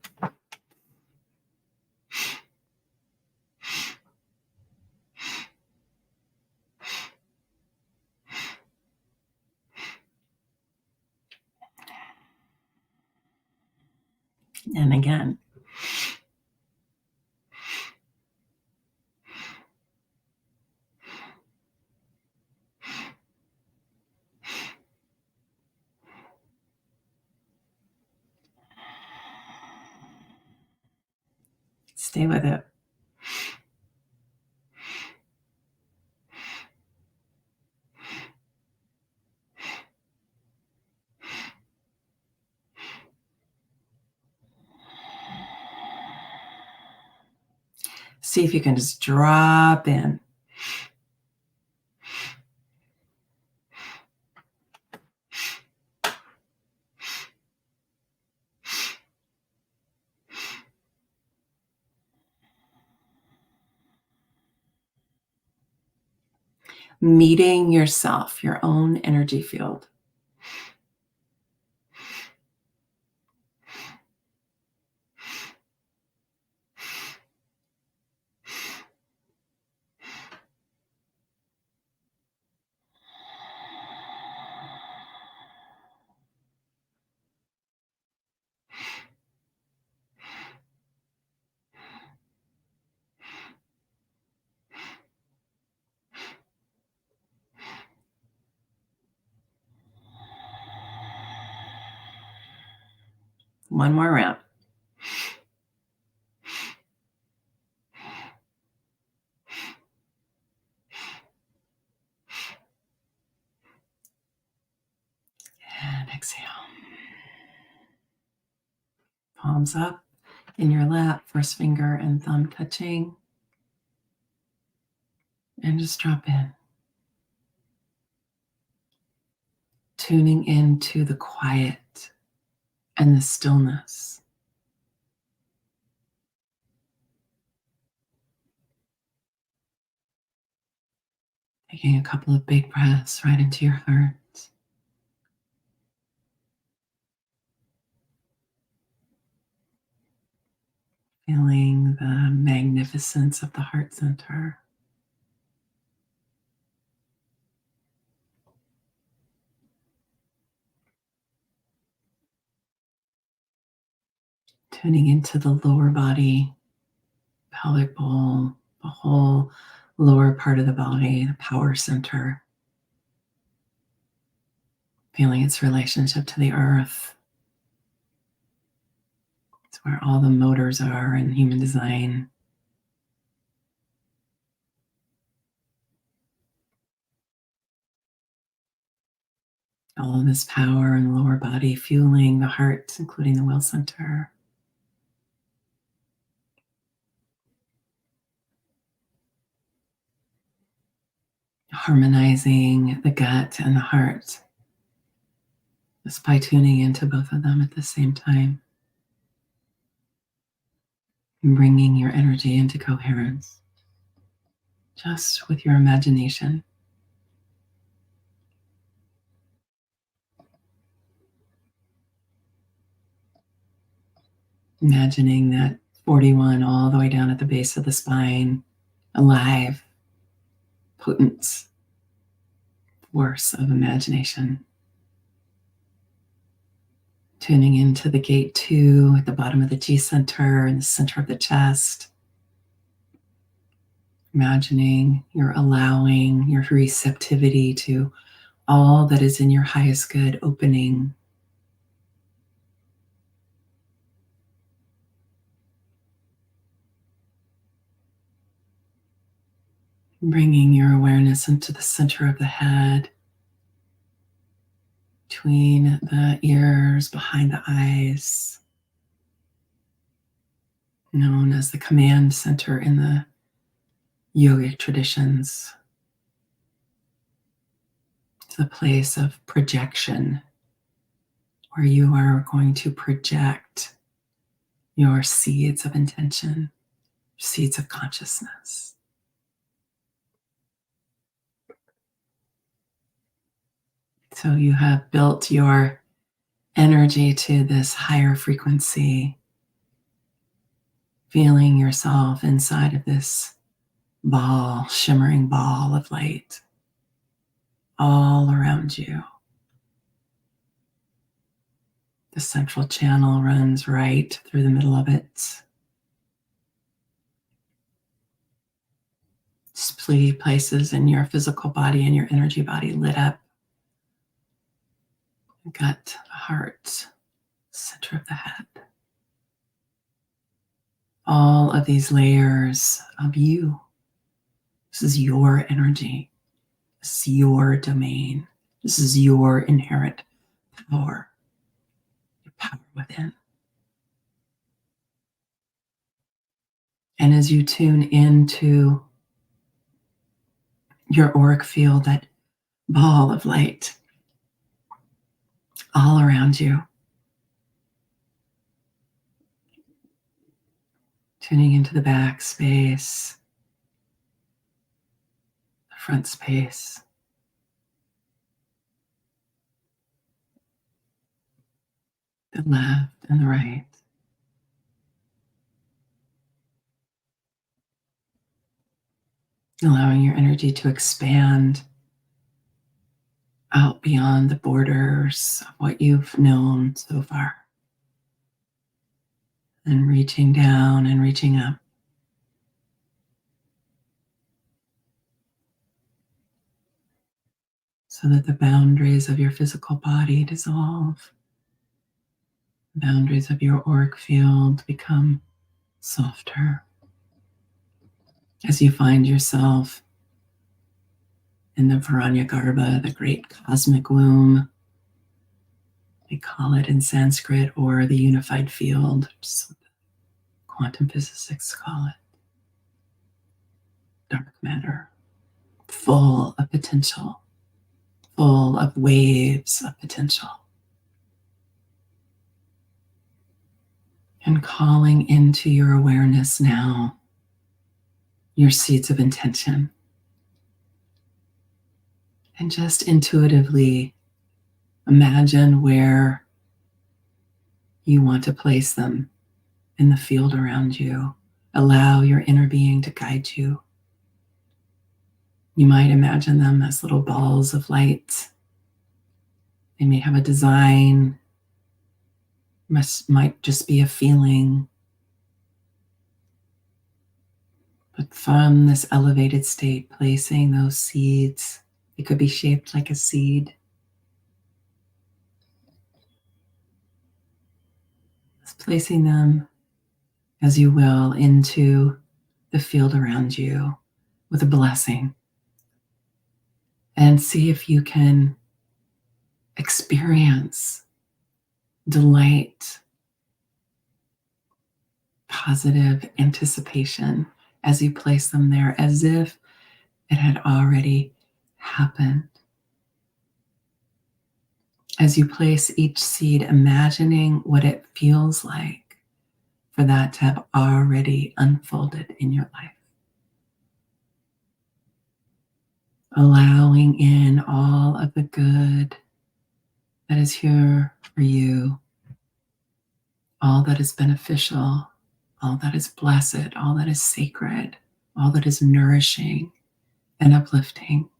And again. Stay with it. See if you can just drop in. Meeting yourself, your own energy field. One more round. And exhale. Palms up in your lap, first finger and thumb touching. And just drop in. Tuning into the quiet and the stillness. Taking a couple of big breaths right into your heart. Feeling the magnificence of the heart center. Tuning into the lower body, pelvic bowl, the whole lower part of the body, the power center. Feeling its relationship to the earth. It's where all the motors are in human design. All of this power in the lower body fueling the heart, including the will center. harmonizing the gut and the heart, just by tuning into both of them at the same time and bringing your energy into coherence just with your imagination. Imagining that 41 all the way down at the base of the spine, alive, potent force of imagination. Tuning into the gate 2 at the bottom of the G center in the center of the chest. Imagining you're allowing your receptivity to all that is in your highest good opening. Bringing your awareness into the center of the head, between the ears, behind the eyes, known as the command center in the yogic traditions. It's a place of projection where you are going to project your seeds of intention, seeds of consciousness. So you have built your energy to this higher frequency, feeling yourself inside of this ball, shimmering ball of light all around you. The central channel runs right through the middle of it. Split places in your physical body and your energy body lit up. Gut, heart, center of the head. All of these layers of you. This is your energy. This is your domain. This is your inherent power. Your power within. And as you tune into your auric field, that ball of light all around you, tuning into the back space, the front space, the left and the right. Allowing your energy to expand out beyond the borders of what you've known so far. And reaching down and reaching up. So that the boundaries of your physical body dissolve. The boundaries of your auric field become softer. As you find yourself in the Varanyagarbha, the great cosmic womb, they call it in Sanskrit, or the unified field, which is what the quantum physicists call it. Dark matter, full of potential, full of waves of potential. And calling into your awareness now your seeds of intention. And just intuitively imagine where you want to place them in the field around you. Allow your inner being to guide you. You might imagine them as little balls of light. They may have a design, might just be a feeling. But from this elevated state, placing those seeds, it could be shaped like a seed. Just placing them as you will into the field around you with a blessing. And see if you can experience delight, positive anticipation as you place them there, as if it had already happened. As you place each seed, imagining what it feels like for that to have already unfolded in your life. Allowing in all of the good that is here for you, all that is beneficial, all that is blessed, all that is sacred, all that is nourishing and uplifting.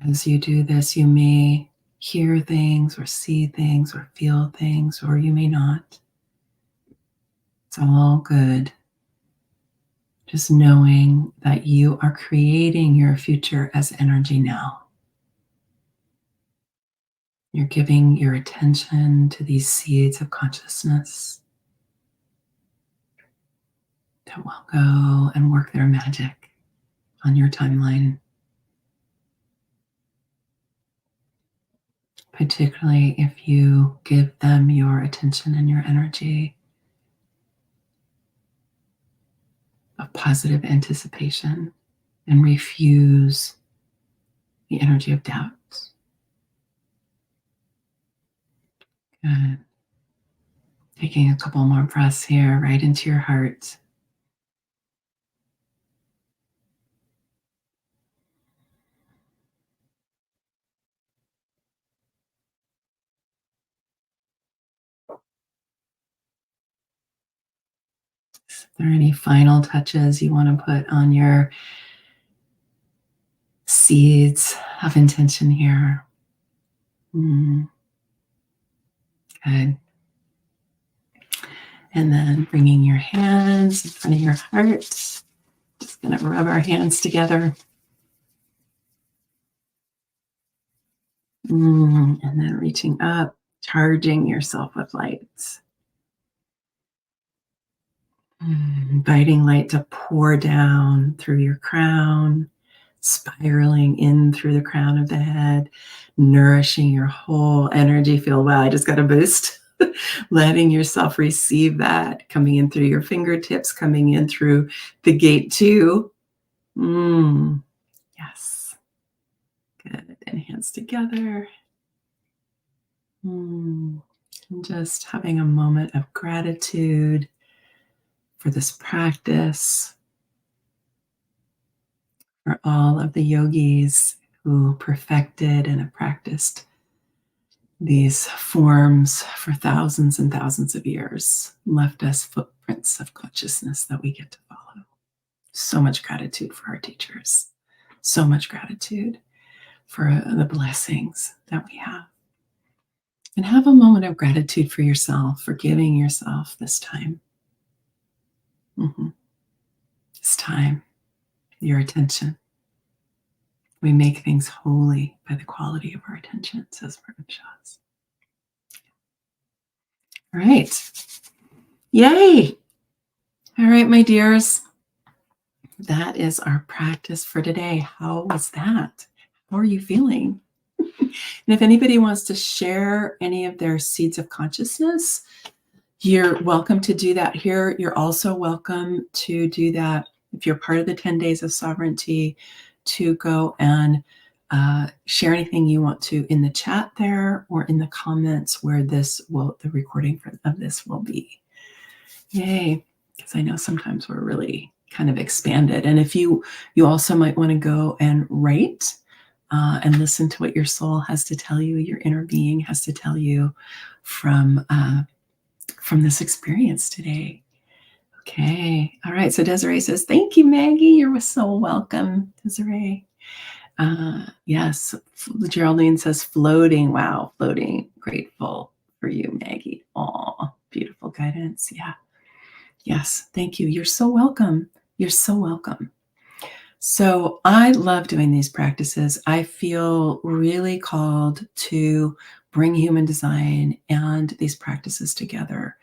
As you do this, you may hear things or see things or feel things, or you may not. It's all good. Just knowing that you are creating your future as energy now. You're giving your attention to these seeds of consciousness that will go and work their magic on your timeline, particularly if you give them your attention and your energy of positive anticipation and refuse the energy of doubt. Good. Taking a couple more breaths here, right into your heart. Is there any final touches you want to put on your seeds of intention here? Good. And then bringing your hands in front of your heart. Just going to rub our hands together. And then reaching up, charging yourself with light. Inviting light to pour down through your crown, spiraling in through the crown of the head, nourishing your whole energy field. Wow, I just got a boost. Letting yourself receive that, coming in through your fingertips, coming in through the gate too. Yes. Good. And hands together. And just having a moment of gratitude for this practice, for all of the yogis who perfected and have practiced these forms for thousands and thousands of years, left us footprints of consciousness that we get to follow. So much gratitude for our teachers. So much gratitude for the blessings that we have. And have a moment of gratitude for yourself, for giving yourself this time. This time, your attention. We make things holy by the quality of our attention, says Martin Shaws. All right. Yay. All right, my dears. That is our practice for today. How was that? How are you feeling? And if anybody wants to share any of their seeds of consciousness, you're welcome to do that here. You're also welcome to do that if you're part of the 10 Days of Sovereignty, to go and share anything you want to in the chat there or in the comments where the recording of this will be. Yay. Because I know sometimes we're really kind of expanded. And if you also might want to go and write and listen to what your soul has to tell you, your inner being has to tell you from this experience today. Okay. All right. So Desiree says, thank you, Maggie. You're so welcome, Desiree. Yes. Geraldine says, floating. Wow. Floating. Grateful for you, Maggie. Aw, beautiful guidance. Yeah. Yes. Thank you. You're so welcome. You're so welcome. So I love doing these practices. I feel really called to bring human design and these practices together,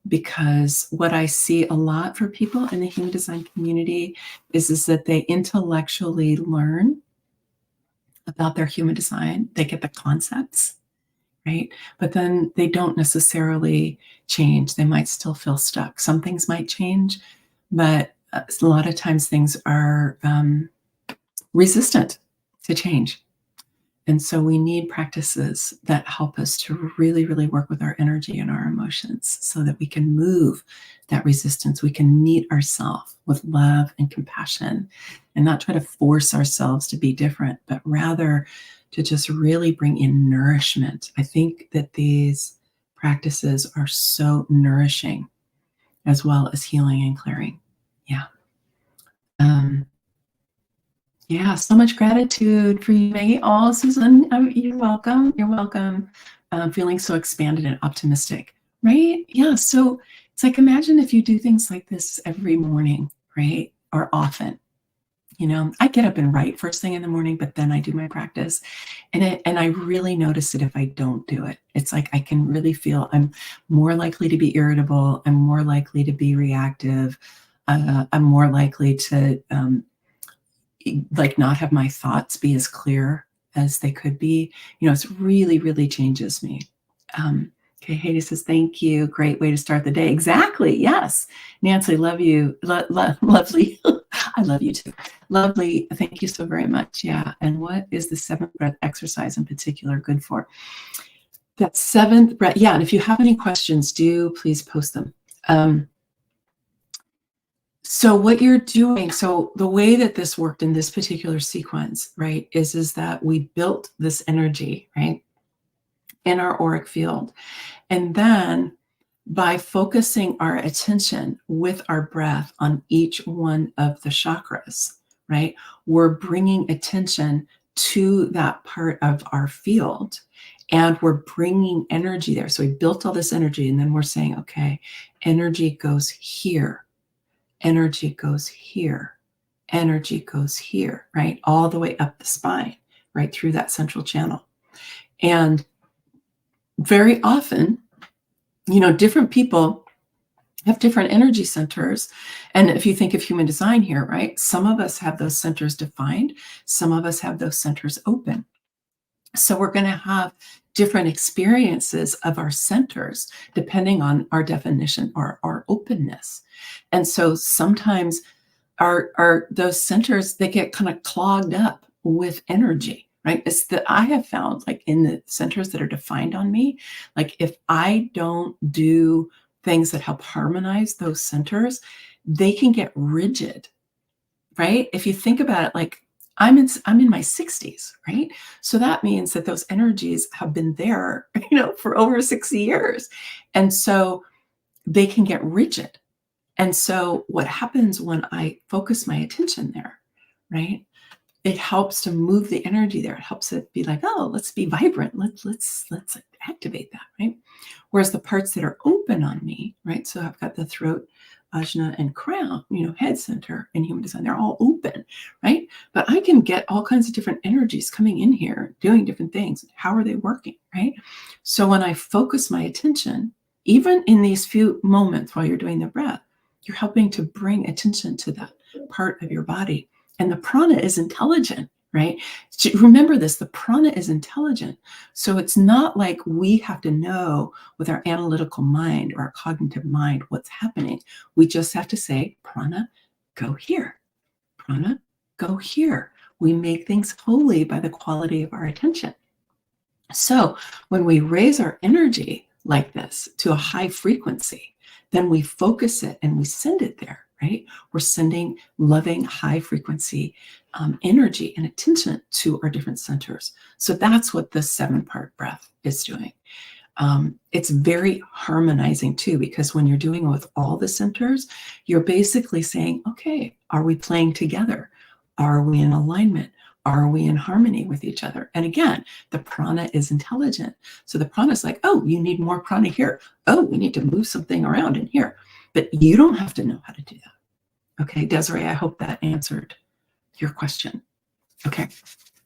because what I see a lot for people in the human design community is that they intellectually learn about their human design. They get the concepts right? But then they don't necessarily change. They might still feel stuck. Some things might change, but a lot of times things are resistant to change. And so we need practices that help us to really, really work with our energy and our emotions so that we can move that resistance. We can meet ourselves with love and compassion and not try to force ourselves to be different, but rather to just really bring in nourishment. I think that these practices are so nourishing as well as healing and clearing. Yeah. Um, Yeah, so much gratitude for you, Maggie. Oh, Susan, you're welcome. You're welcome. Feeling so expanded and optimistic, right? Yeah. So it's like imagine if you do things like this every morning, right? Or often. I get up and write first thing in the morning, but then I do my practice, and I really notice it if I don't do it. It's like I can really feel I'm more likely to be irritable. I'm more likely to be reactive. I'm more likely to like not have my thoughts be as clear as they could be. It's really, really changes me. Okay, Haiti says, thank you. Great way to start the day. Exactly. Yes. Nancy, love you. Lovely. I love you too. Lovely. Thank you so very much. Yeah. And what is the seventh breath exercise in particular good for? That seventh breath. Yeah. And if you have any questions, do please post them. So what you're doing, so the way that this worked in this particular sequence, right, is that we built this energy, right, in our auric field. And then by focusing our attention with our breath on each one of the chakras, right, we're bringing attention to that part of our field and we're bringing energy there. So we built all this energy and then we're saying, okay, energy goes here. Energy goes here, energy goes here, right? All the way up the spine, right through that central channel. And very often, different people have different energy centers. And if you think of human design here, right, some of us have those centers defined, some of us have those centers open. So we're going to have different experiences of our centers depending on our definition or our openness. And so sometimes are those centers, they get kind of clogged up with energy, right? It's that I have found, like in the centers that are defined on me, like if I don't do things that help harmonize those centers, they can get rigid, right? If you think about it, like I'm in my 60s, right? So that means that those energies have been there, for over 60 years. And so they can get rigid. And so what happens when I focus my attention there, right? It helps to move the energy there. It helps it be like, oh, let's be vibrant. Let's activate that, right? Whereas the parts that are open on me, right? So I've got the throat, ajna, and crown, head center in human design. They're all open, right? But I can get all kinds of different energies coming in here, doing different things. How are they working, right? So when I focus my attention, even in these few moments while you're doing the breath, you're helping to bring attention to that part of your body. And the prana is intelligent, right? Remember this, the prana is intelligent. So it's not like we have to know with our analytical mind or our cognitive mind what's happening. We just have to say, prana, go here. Prana, go here. We make things holy by the quality of our attention. So when we raise our energy like this to a high frequency, then we focus it and we send it there, right? We're sending loving, high frequency energy and attention to our different centers. So that's what the 7-part breath is doing. It's very harmonizing too, because when you're doing it with all the centers, you're basically saying, okay, are we playing together? Are we in alignment? Are we in harmony with each other? And again, the prana is intelligent. So the prana is like, oh, you need more prana here. Oh, we need to move something around in here. But you don't have to know how to do that. Okay, Desiree, I hope that answered your question. Okay.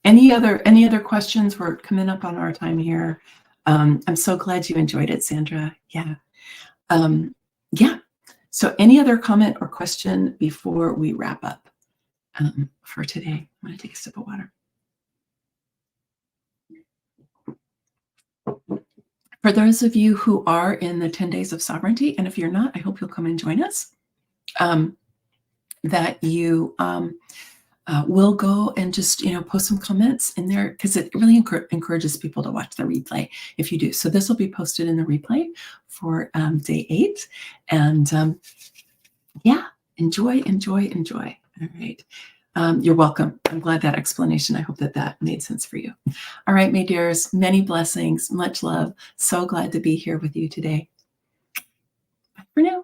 Any other questions? We're coming up on our time here. I'm so glad you enjoyed it, Sandra. Yeah. Yeah. So any other comment or question before we wrap up for today? I'm going to take a sip of water. For those of you who are in the 10 days of sovereignty, and if you're not, I hope you'll come and join us, that you will go and just, post some comments in there, because it really encourages people to watch the replay if you do. So this will be posted in the replay for day 8. And yeah, enjoy. All right. You're welcome. I'm glad that explanation. I hope that made sense for you. All right, my dears, many blessings, much love. So glad to be here with you today. Bye for now.